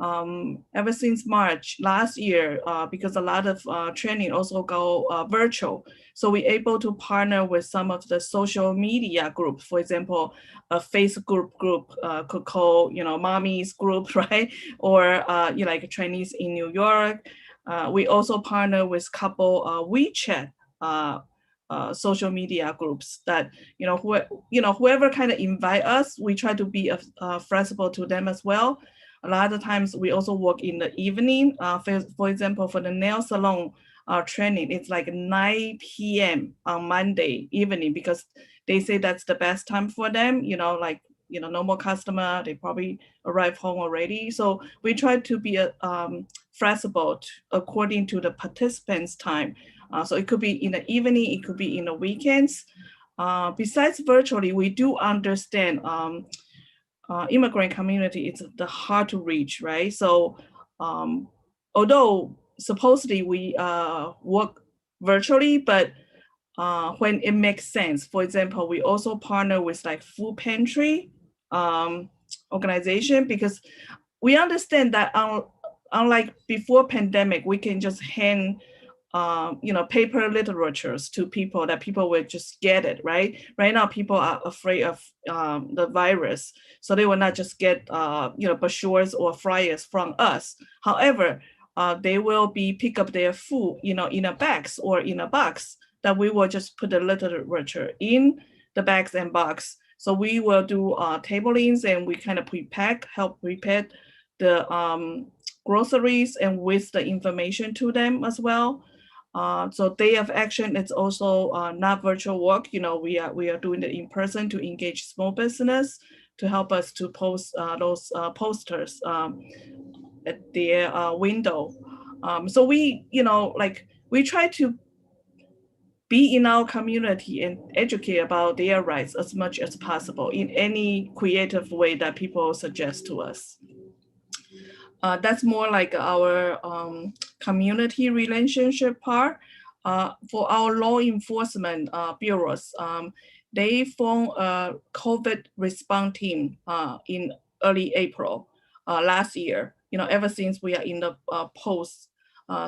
Ever since March last year, because a lot of training also go virtual. So we're able to partner with some of the social media groups. For example, a Facebook group could call, mommy's group, right? Or like Chinese in New York. We also partner with couple WeChat social media groups that, whoever kind of invite us, we try to be flexible to them as well. A lot of times we also work in the evening. For example, for the nail salon, training. It's like 9 p.m. on Monday evening, because they say that's the best time for them, like, no more customer, they probably arrive home already. So we try to be flexible according to the participants' time. So it could be in the evening, it could be in the weekends. Besides virtually, we do understand immigrant community is hard to reach, right? So although supposedly we work virtually, but when it makes sense, for example, we also partner with like food pantry organization, because we understand that unlike before pandemic, we can just hand paper literatures to people that people will just get it, right? Right now, people are afraid of the virus, so they will not just get brochures or flyers from us. However, they will pick up their food, in a bags or in a box that we will just put the literature in the bags and box. So we will do tablings, and we kind of help prepare the groceries and with the information to them as well. So day of action, it's also not virtual work. We are doing it in person to engage small business to help us to post those posters at their window. So we try to be in our community and educate about their rights as much as possible in any creative way that people suggest to us. That's more like our community relationship part. For our law enforcement bureaus, they formed a COVID response team in early April last year. Ever since we are in the post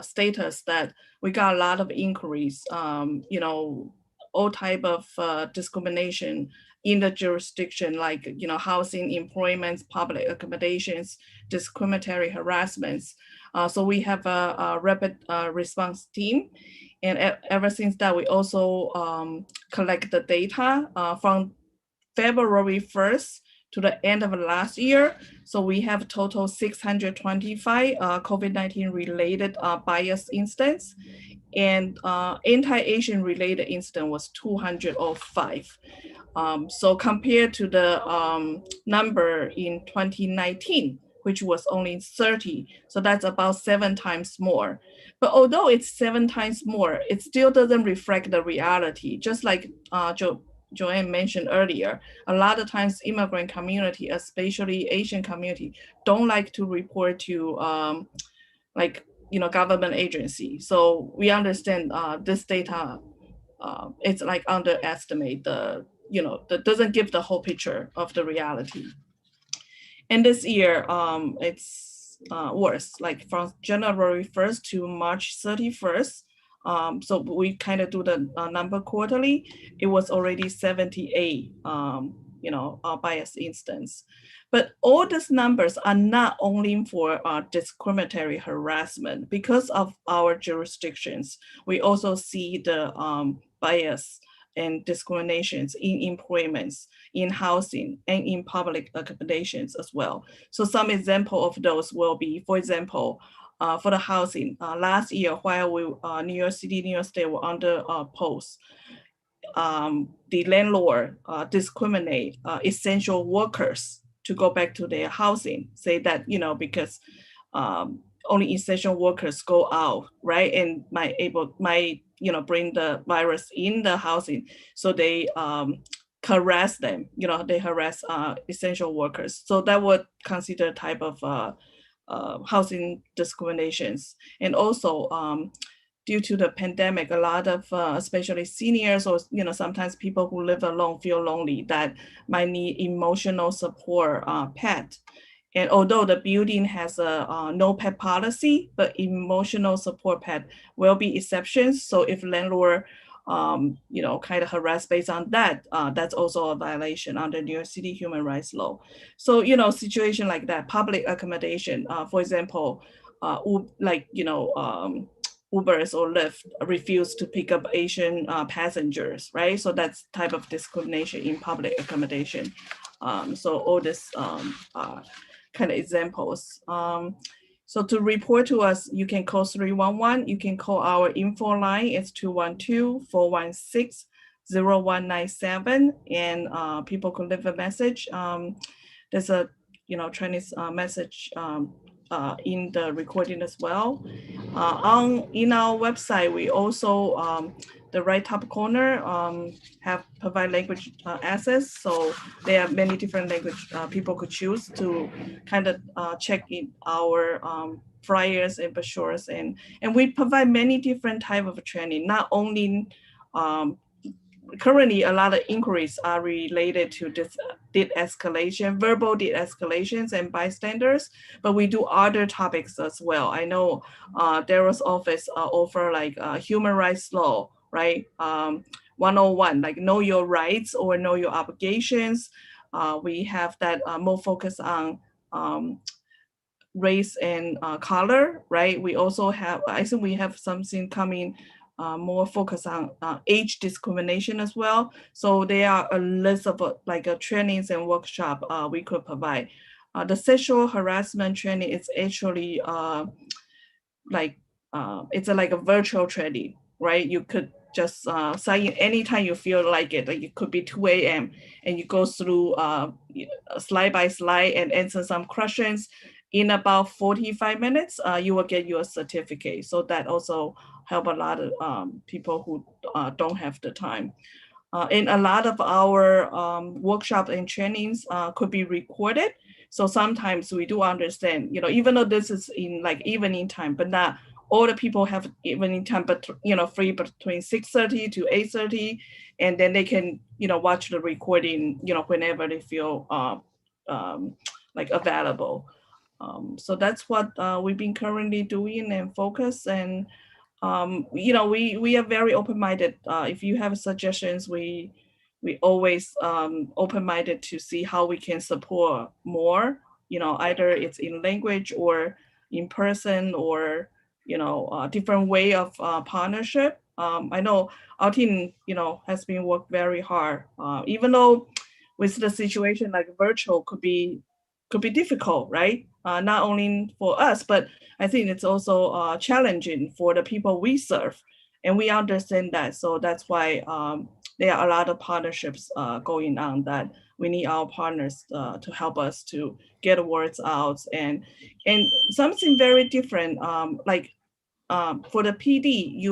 status that we got a lot of inquiries, all type of discrimination in the jurisdiction, like housing, employment, public accommodations, discriminatory harassments. So we have a rapid response team, and ever since that, we also collect the data from February 1st to the end of last year. So we have total 625 COVID-19 related bias incidents, and anti-Asian related incident was 205. So compared to the number in 2019, which was only 30, so that's about 7 times more. But although it's 7 times more, it still doesn't reflect the reality. Just like Joanne mentioned earlier, a lot of times immigrant community, especially Asian community, don't like to report to government agency. So we understand this data, it's like underestimate that doesn't give the whole picture of the reality. And this year, it's worse, like from January 1st to March 31st. So we kind of do the number quarterly. It was already 78, bias instance. But all these numbers are not only for discriminatory harassment. Because of our jurisdictions, we also see the bias and discriminations in employments, in housing, and in public accommodations as well. So some example of those will be, for example, for the housing, last year while New York City, New York State were under post, the landlord discriminate essential workers to go back to their housing, say that, because only essential workers go out, right? And might bring the virus in the housing. So they harass them, they harass essential workers. So that would consider type of housing discriminations. And also due to the pandemic, a lot of especially seniors or sometimes people who live alone feel lonely, that might need emotional support pet. And although the building has a no pet policy, but emotional support pet will be exceptions. So if landlord kind of harass based on that, that's also a violation under New York City human rights law. So, situation like that, public accommodation, for example, Ubers or Lyft refuse to pick up Asian passengers, right? So that's type of discrimination in public accommodation. So all this kind of examples. So to report to us, you can call 311. You can call our info line. It's 212-416-0197, and people could leave a message. There's a Chinese message in the recording as well. In our website, we also the right top corner provide language access. So there are many different language people could choose to kind of check in our flyers and brochures, and we provide many different type of training. Not only currently a lot of inquiries are related to this de-escalation, verbal de-escalations and bystanders, but we do other topics as well. I know Daryl's office offer like human rights law, right? 101, like know your rights or know your obligations. We have that more focus on race and color, right? We also have, I think we have something coming more focused on age discrimination as well. So there are a list of trainings and workshop we could provide. The sexual harassment training is actually it's like a virtual training, right? You could just sign in anytime you feel like it. Like it could be 2 a.m. and you go through slide by slide and answer some questions. In about 45 minutes, you will get your certificate. So that also help a lot of people who don't have the time. And a lot of our workshop and trainings could be recorded. So sometimes we do understand, even though this is in like evening time, but not all the people have evening time, but free between 6:30 to 8:30, and then they can watch the recording whenever they feel like available. So that's what we've been currently doing and focus. And we are very open-minded. If you have suggestions, we always open-minded to see how we can support more. Either it's in language or in person or a different way of partnership. I know our team has been worked very hard, even though with the situation like virtual could be difficult, right? Not only for us, but I think it's also challenging for the people we serve, and we understand that. So that's why there are a lot of partnerships going on that we need our partners to help us to get words out, and something very different. For the PD,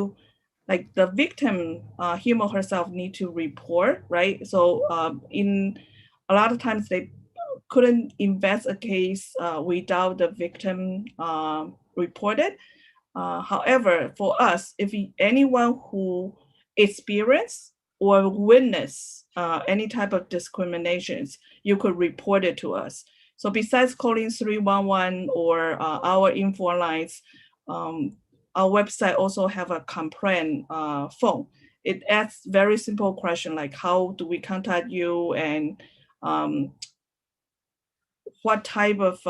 like the victim, him or herself need to report, right? So in a lot of times they couldn't invest a case without the victim reported. However, for us, if anyone who experience or witness any type of discriminations, you could report it to us. So besides calling 311 or our info lines, our website also have a complaint phone. It asks very simple question like how do we contact you, and what type of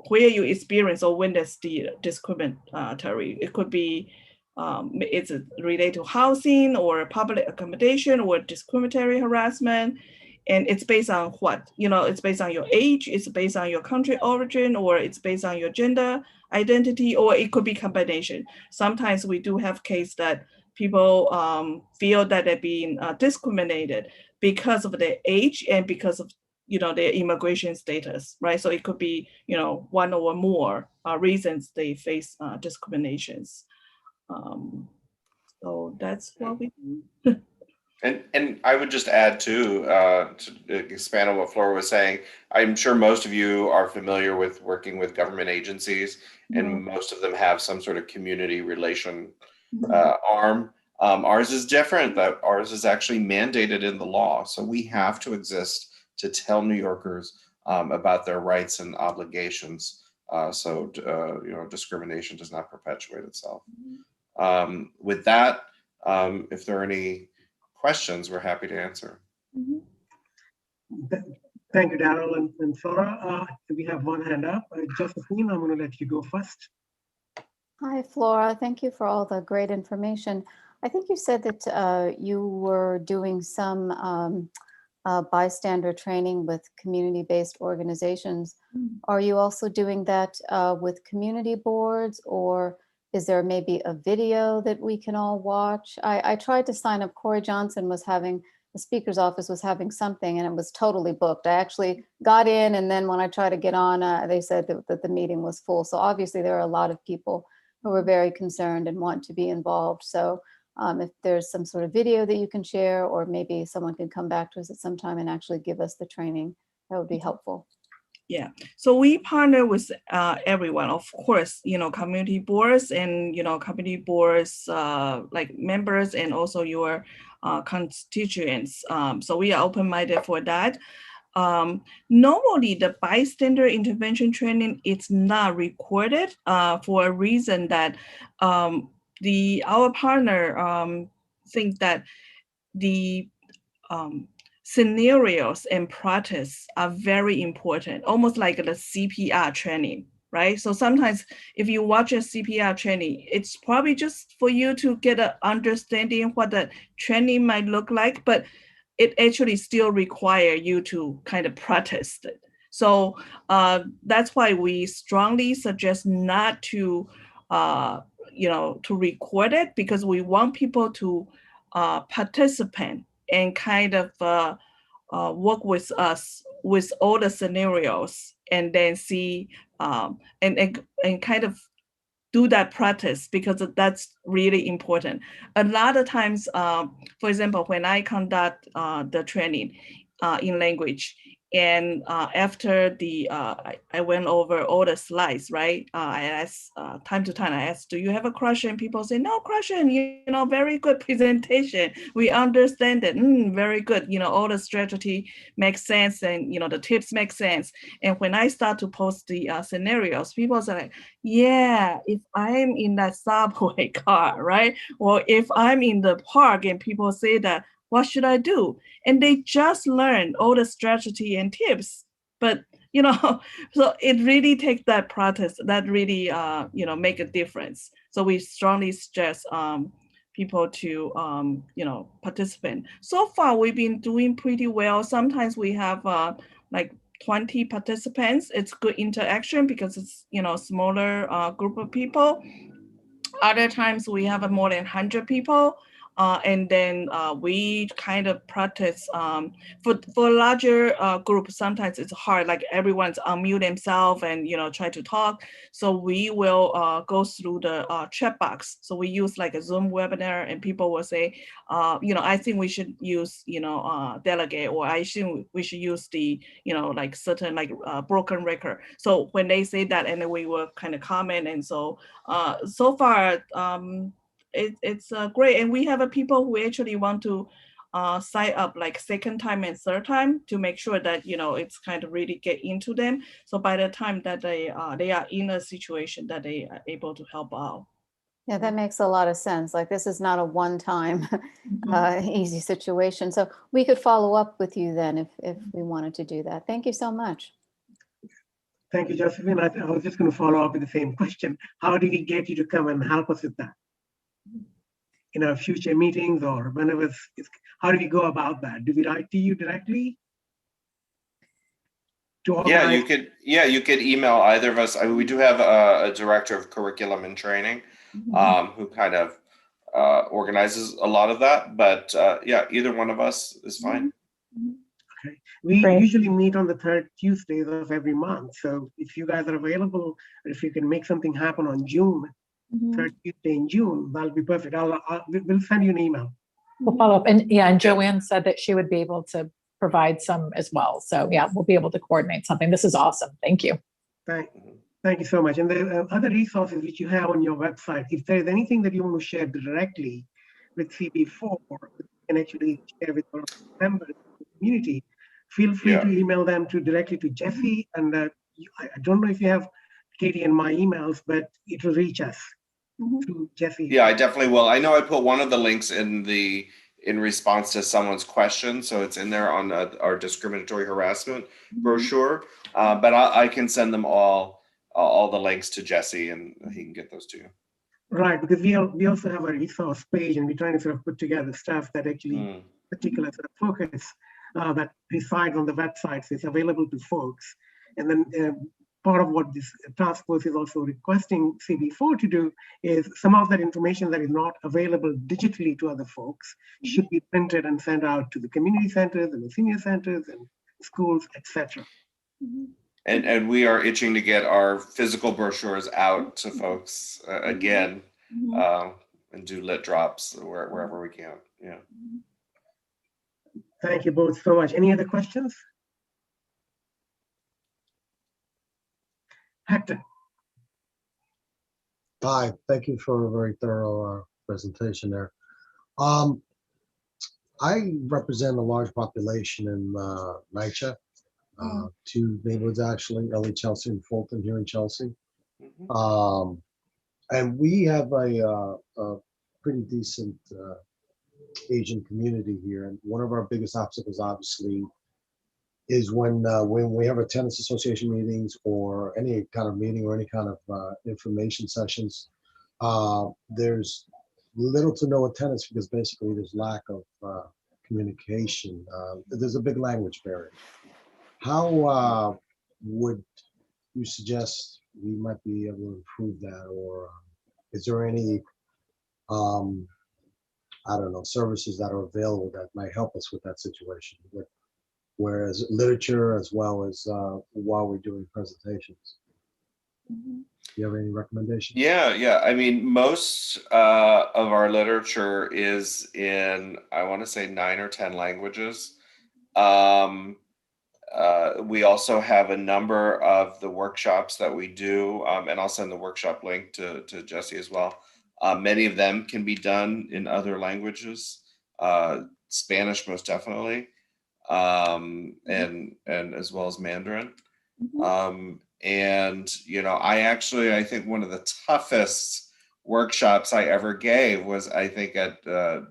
where you experience or witness the discriminatory. It could be it's related to housing or public accommodation or discriminatory harassment. And it's based on what? It's based on your age, it's based on your country origin, or it's based on your gender identity, or it could be combination. Sometimes we do have case that people feel that they're being discriminated because of their age and because of their immigration status, right? So it could be one or more reasons they face discriminations. So that's what we do. And I would just add too, to expand on what Flora was saying, I'm sure most of you are familiar with working with government agencies, and most of them have some sort of community relation arm. Ours is different. That ours is actually mandated in the law. So we have to exist to tell New Yorkers about their rights and obligations. So discrimination does not perpetuate itself. With that, if there are any questions, we're happy to answer. Thank you, Daryl and Flora. We have one hand up. Josephine, I'm going to let you go first. Hi, Flora. Thank you for all the great information. I think you said that you were doing some bystander training with community-based organizations. Are you also doing that with community boards, or is there maybe a video that we can all watch? I tried to sign up. Corey Johnson was having, the speaker's office was having something, and it was totally booked. I actually got in, and then when I tried to get on, they said that the meeting was full. So obviously there are a lot of people who are very concerned and want to be involved. So if there's some sort of video that you can share, or maybe someone can come back to us at some time and actually give us the training, that would be helpful. Yeah, so we partner with everyone, of course, community boards and, community boards like members and also your constituents. So we are open-minded for that. Normally, the bystander intervention training is not recorded for a reason that our partner think that the scenarios and practice are very important, almost like the CPR training, right? So sometimes if you watch a CPR training, it's probably just for you to get an understanding what the training might look like, but it actually still require you to kind of practice it. So that's why we strongly suggest not to, to record it, because we want people to participate and kind of work with us with all the scenarios, and then see and kind of do that practice, because that's really important. A lot of times, for example, when I conduct the training in language, and after I went over all the slides, right? I asked time to time, I asked, do you have a question? People say, no question, very good presentation. We understand it, very good. All the strategy makes sense, and the tips make sense. And when I start to post the scenarios, people say, like, yeah, if I'm in that subway car, right? Or if I'm in the park and people say that, what should I do? And they just learn all the strategy and tips. But, so it really takes that practice that really, make a difference. So we strongly suggest people to, participate. So far, we've been doing pretty well. Sometimes we have like 20 participants. It's good interaction because it's, smaller group of people. Other times we have more than 100 people. And then we kind of practice for a larger group. Sometimes it's hard, like everyone's unmute themselves and try to talk. So we will go through the chat box. So we use like a Zoom webinar, and people will say, I think we should use delegate, or I think we should use the like certain like broken record. So when they say that, and then we will kind of comment. And so so far. It's great, and we have people who actually want to sign up like second time and third time to make sure that it's kind of really get into them. So by the time that they are in a situation that they are able to help out. Yeah, that makes a lot of sense. Like, this is not a one-time easy situation. So we could follow up with you then if we wanted to do that. Thank you so much. Thank you, Josephine. I was just going to follow up with the same question. How did we get you to come and help us with that? In our future meetings, or whenever how do we go about that? Do we write to you directly? Yeah, you could email either of us. I mean, we do have a director of curriculum and training who kind of organizes a lot of that, but yeah, either one of us is fine. Okay. We usually meet on the third Tuesdays of every month. So if you guys are available, or if you can make something happen on June, third Tuesday in June, that'll be perfect. We'll send you an email. We'll follow up. And Joanne said that she would be able to provide some as well. So yeah, we'll be able to coordinate something. This is awesome. Thank you. Thank you so much. And the other resources which you have on your website, if there's anything that you want to share directly with CB4, you can actually share with our members of the community. Feel free to email them directly to Jesse. And I don't know if you have Katie and my emails, but it will reach us to Jesse. Yeah, I definitely will. I know I put one of the links in response to someone's question, so it's in there on our discriminatory harassment brochure. But I can send them all the links to Jesse, and he can get those to you. Right, because we also have a resource page, and we're trying to sort of put together stuff that actually particular sort of focus that resides on the website, so it's available to folks. And then part of what this task force is also requesting CB4 to do is some of that information that is not available digitally to other folks should be printed and sent out to the community centers and the senior centers and schools, etc. And we are itching to get our physical brochures out to folks again, and do lit drops wherever we can. Yeah. Thank you both so much. Any other questions? Hector. Hi, thank you for a very thorough presentation there. I represent a large population in NYCHA, two neighborhoods actually, LA, Chelsea, and Fulton here in Chelsea. And we have a pretty decent Asian community here. And one of our biggest obstacles, obviously, is when we have our tenants association meetings or any kind of meeting or any kind of information sessions, there's little to no attendance because basically there's lack of communication. There's a big language barrier. How would you suggest we might be able to improve that, or is there any I don't know, services that are available that might help us with that situation? Whereas literature as well as while we're doing presentations. Do you have any recommendations? Yeah. I mean, most of our literature is in, I want to say 9 or 10 languages. We also have a number of the workshops that we do, and I'll send the workshop link to Jesse as well. Many of them can be done in other languages, Spanish most definitely, and as well as Mandarin. And I think one of the toughest workshops I ever gave was, I think, at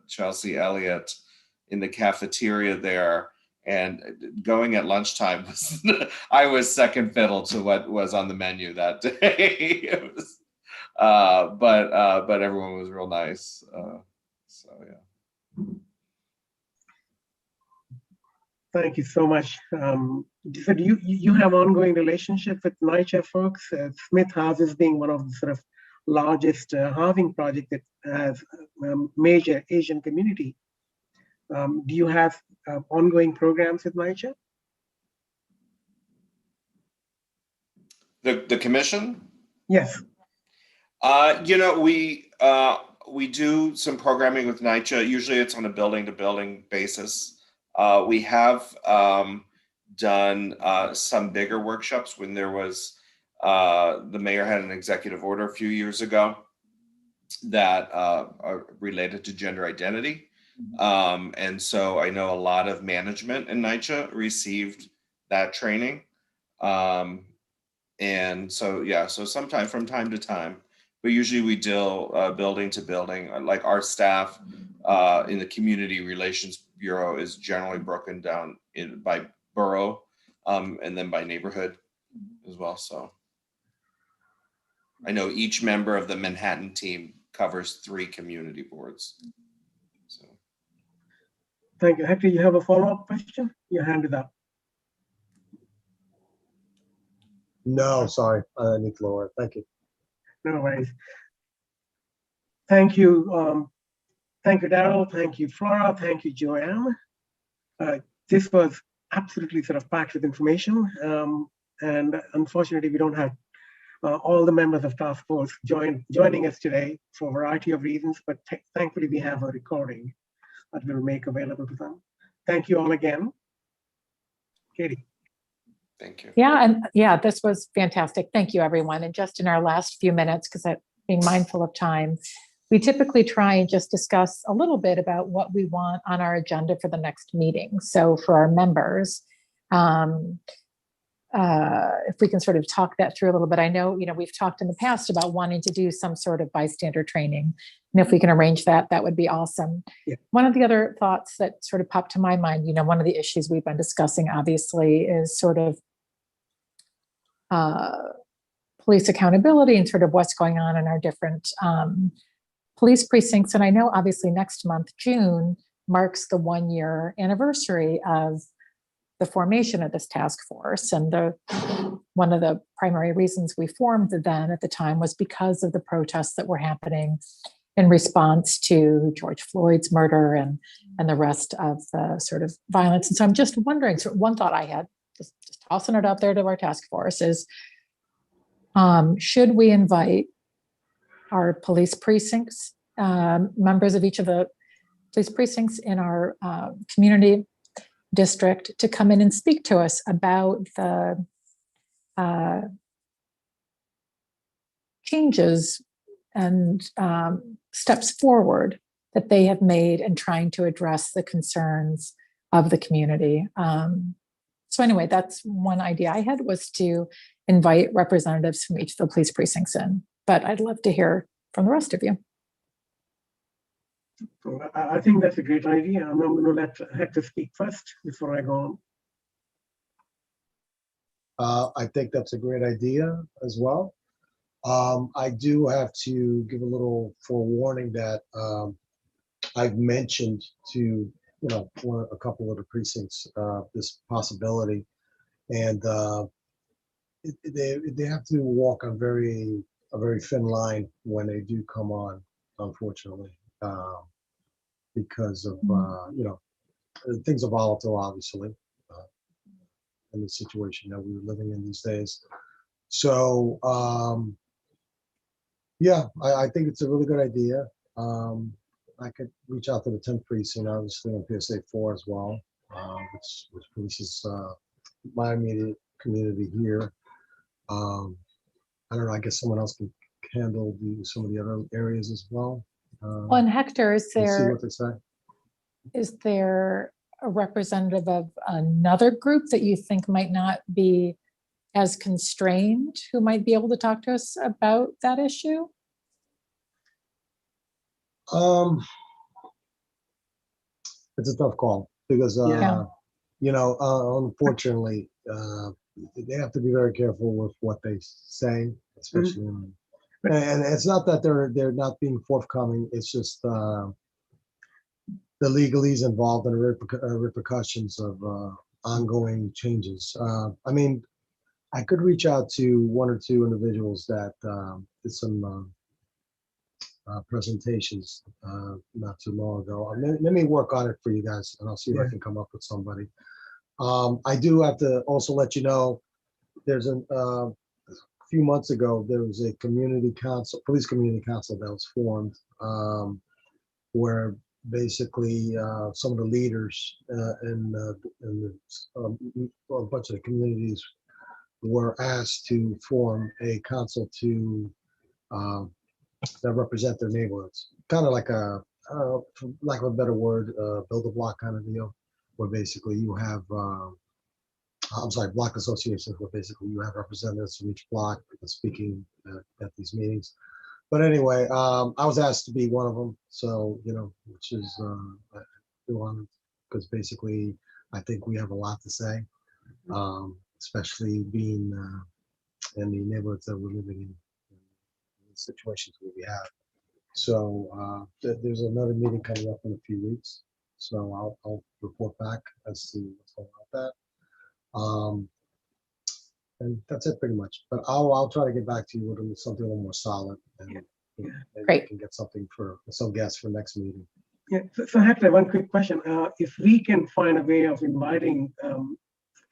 Chelsea Elliott in the cafeteria there. And going at lunchtime was I was second fiddle to what was on the menu that day. It was, but everyone was real nice. So yeah. Thank you so much. So do you have ongoing relationship with NYCHA folks? Smith Houses being one of the sort of largest housing project that has major Asian community. Do you have ongoing programs with NYCHA? The commission? Yes. We do some programming with NYCHA. Usually it's on a building to building basis. We have done some bigger workshops when there was, the mayor had an executive order a few years ago that are related to gender identity. And so I know a lot of management in NYCHA received that training. And so, yeah, so sometime from time to time, but usually we deal building to building. Like our staff in the Community Relations Bureau is generally broken down by borough and then by neighborhood as well. So I know each member of the Manhattan team covers 3 community boards. So. Thank you. Hector, you have a follow-up question? Your hand is up. No, sorry, I need to lower it. Thank you. No worries. Thank you. Thank you, Daryl. Thank you, Flora. Thank you, Joanne. This was absolutely sort of packed with information. And unfortunately, we don't have all the members of task force joining us today for a variety of reasons, but thankfully we have a recording that we'll make available to them. Thank you all again. Katie. Thank you. Yeah, and yeah, this was fantastic. Thank you, everyone. And just in our last few minutes, because I'm being mindful of time, we typically try and just discuss a little bit about what we want on our agenda for the next meeting. So for our members, if we can sort of talk that through a little bit. I know, we've talked in the past about wanting to do some sort of bystander training. And if we can arrange that, that would be awesome. Yeah. One of the other thoughts that sort of popped to my mind, one of the issues we've been discussing, obviously, is sort of police accountability and sort of what's going on in our different police precincts. And I know obviously next month, June, marks the 1-year anniversary of the formation of this task force. And one of the primary reasons we formed then at the time was because of the protests that were happening in response to George Floyd's murder and the rest of the sort of violence. And so I'm just wondering, so one thought I had, just tossing it out there to our task force, is should we invite our police precincts, members of each of the police precincts in our community district to come in and speak to us about the changes and steps forward that they have made in trying to address the concerns of the community. So anyway, that's one idea I had, was to invite representatives from each of the police precincts in, but I'd love to hear from the rest of you. So I think that's a great idea. I'm going to let Hector speak first before I go on. I think that's a great idea as well. I do have to give a little forewarning that I've mentioned to a couple of the precincts this possibility, and they have to walk on a very thin line when they do come on, unfortunately, because of things are volatile, obviously, in the situation that we're living in these days. So yeah, I think it's a really good idea. I could reach out to the 10th precinct, obviously, on PSA 4 as well, which polices my immediate community here. I don't know, I guess someone else can handle some of the other areas as well. Well, and Hector, see what they say. Is there a representative of another group that you think might not be as constrained, who might be able to talk to us about that issue? It's a tough call because unfortunately, they have to be very careful with what they say, especially and it's not that they're not being forthcoming. It's just the legalese involved and the repercussions of ongoing changes. I mean, I could reach out to one or two individuals that did some presentations not too long ago. Let me work on it for you guys, and I'll see if I can come up with somebody. I do have to also let you know, there's a few months ago, there was a community council, police community council that was formed, where basically some of the leaders in a bunch of the communities were asked to form a council to that represent their neighborhoods. Kind of like a, for lack of a better word, build a block kind of deal, where basically you have, block associations, where basically you have representatives from each block speaking at these meetings. But anyway, I was asked to be one of them, so, which is, because basically I think we have a lot to say, especially being in the neighborhoods that we're living in situations where we have. So there's another meeting coming up in a few weeks, so I'll report back as to what's going on with that. And that's it pretty much. But I'll try to get back to you with something a little more solid, and Great. we can get something for some guests for next meeting. Yeah. So Hector, one quick question: if we can find a way of inviting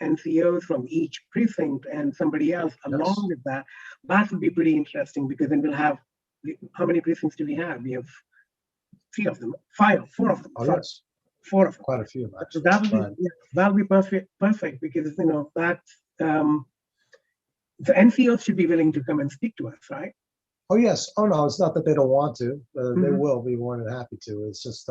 NCOs from each precinct and somebody else along with that, that would be pretty interesting, because then we'll have, how many precincts do we have? We have 4 of them. Oh, yes. 4 of them. Quite a few, So actually. that'll be perfect because that the NCOs should be willing to come and speak to us, right? Oh, yes. Oh, no, it's not that they don't want to. They will be more than happy to. It's just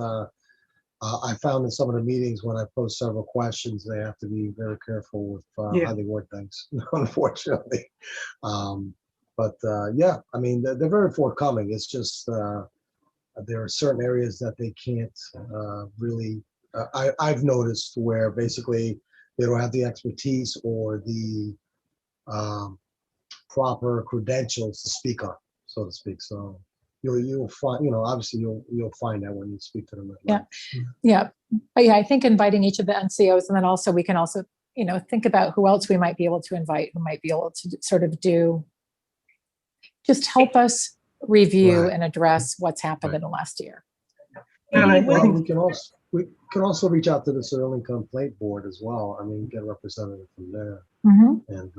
I found in some of the meetings, when I pose several questions, they have to be very careful with how they word things, unfortunately. But yeah, I mean, they're very forthcoming. It's just there are certain areas that they can't really, I've noticed, where basically they don't have the expertise or the proper credentials to speak on, so to speak. So you'll find, obviously you'll find out when you speak to them. At Yeah. lunch. Yeah. But yeah, I think inviting each of the NCOs, and then also we can also, think about who else we might be able to invite, who might be able to sort of just help us review Right. and address what's happened Right. in the last year. And I Well, think we can also reach out to the Sterling Complaint Board as well. I mean, get a representative from there, Mhm. and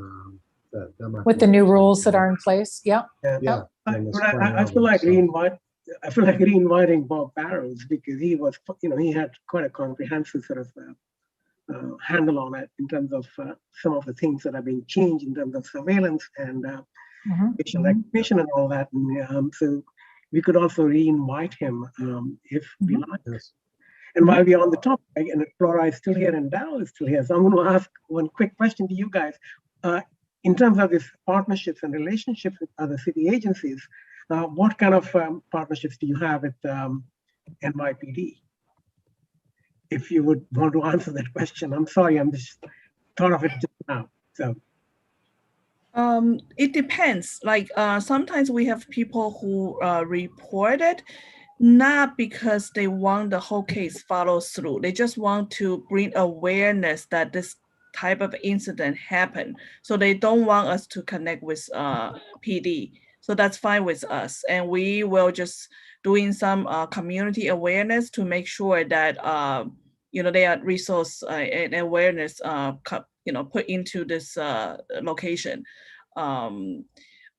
that might With be the new interesting rules too. that are in place. Yeah. Yeah, But and this I Frank feel like Roberts, I feel like re-inviting Bob Barrows because he was, he had quite a comprehensive sort of handle on it in terms of some of the things that are being changed in terms of surveillance and facial recognition and all that. And so we could also re-invite him if we like. Yes. And while we're on the topic, and Flora is still here and Darryl is still here, so I'm going to ask one quick question to you guys. In terms of these partnerships and relationships with other city agencies, what kind of partnerships do you have with NYPD? If you would want to answer that question, I'm sorry, I'm just thought of it just now. So. It depends. Like sometimes we have people who report it, not because they want the whole case follow through. They just want to bring awareness that this type of incident happened. So they don't want us to connect with PD. So that's fine with us. And we will just doing some community awareness to make sure that they are resource and awareness put into this location.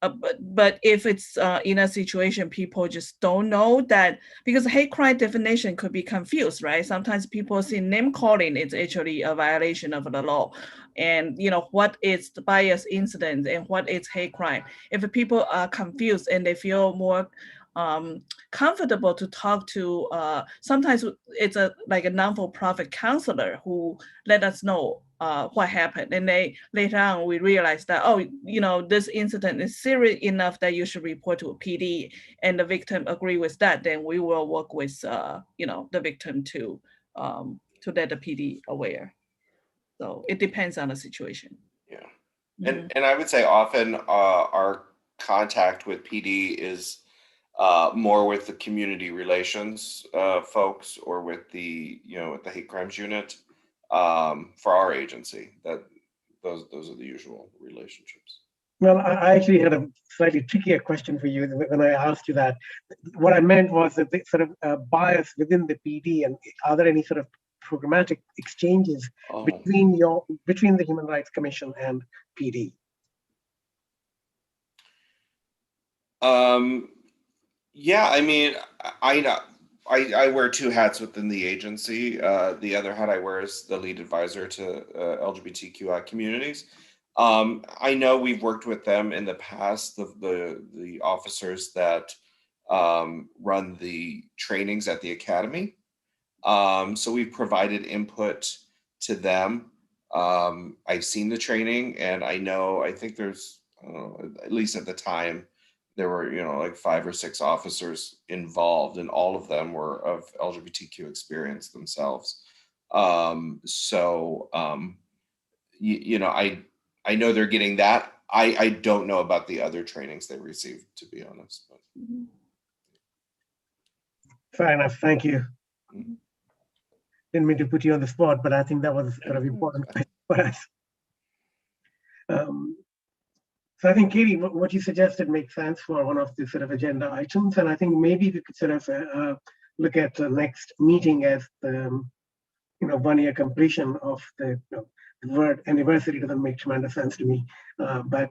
But if it's in a situation people just don't know that, because hate crime definition could be confused, right? Sometimes people see name calling is actually a violation of the law, and what is the bias incident and what is hate crime. If people are confused and they feel more comfortable to talk to, sometimes it's like a non-for-profit counselor who let us know what happened, and later on we realized that this incident is serious enough that you should report to a PD, and the victim agree with that, then we will work with the victim to let the PD aware. So it depends on the situation. Yeah, and I would say often our contact with PD is more with the community relations folks, or with the with the hate crimes unit for our agency. That those are the usual relationships. Well, I actually had a slightly trickier question for you when I asked you that. What I meant was that the sort of bias within the PD, and are there any sort of programmatic exchanges between the Human Rights Commission and PD? Yeah, I mean, I wear two hats within the agency. The other hat I wear is the lead advisor to LGBTQI communities. I know we've worked with them in the past, the officers that run the trainings at the academy. So we've provided input to them. I've seen the training, and I think there's, at least at the time, there were, like 5 or 6 officers involved, and all of them were of LGBTQ experience themselves. I know they're getting that. I don't know about the other trainings they received, to be honest. But. Fair enough. Thank you. Didn't mean to put you on the spot, but I think that was sort of important for us. So I think, Katie, what you suggested makes sense for one of the sort of agenda items, and I think maybe we could sort of look at the next meeting as the 1-year completion of the word anniversary doesn't make tremendous sense to me, but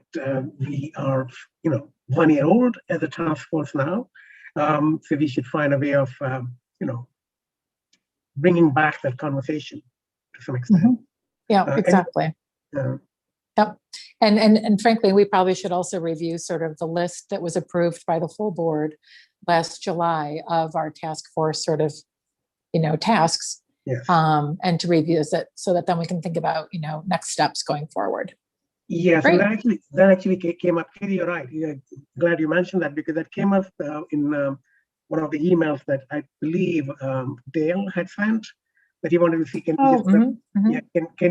we are 1 year old as a task force now, so we should find a way of bringing back that conversation to some extent. Yeah, exactly. Yep. And frankly, we probably should also review sort of the list that was approved by the full board last July of our task force sort of, tasks. Yes. And to review it so that then we can think about, next steps going forward. Yes, and that actually came up. Katie, you're right. Yeah, glad you mentioned that, because that came up in one of the emails that I believe Dale had sent, that he wanted to see. Can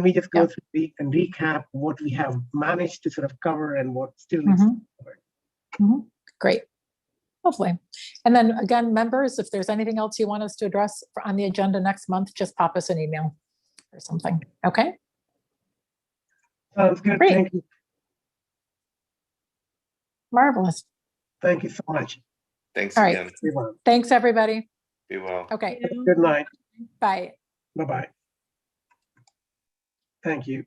we just go through and recap what we have managed to sort of cover and what still needs to be covered? Great. Lovely. And then again, members, if there's anything else you want us to address on the agenda next month, just pop us an email or something. Okay. Sounds good. Great. Thank you. Marvelous. Thank you so much. Thanks All right. again. Everyone. Thanks, everybody. Be well. Okay. Good night. Bye. Bye-bye. Thank you.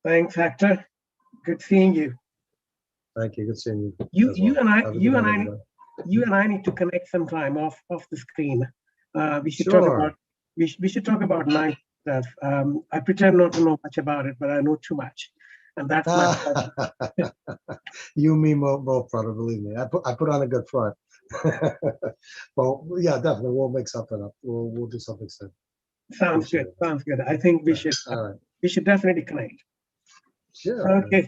Thanks, Hector. Good seeing you. Thank you. Good seeing you. You as you well. and I Have a good you night, and I everybody. you and I need to connect sometime off the screen. We should Sure. talk about we should talk about night stuff. I pretend not to know much about it, but I know too much, and that's my problem. You and me both, brother. Believe me, I put on a good front. Well, yeah, definitely, we'll make something up. We'll do something soon. Sounds good. Sounds good. I think we should All right. we should definitely connect. Sure. Okay.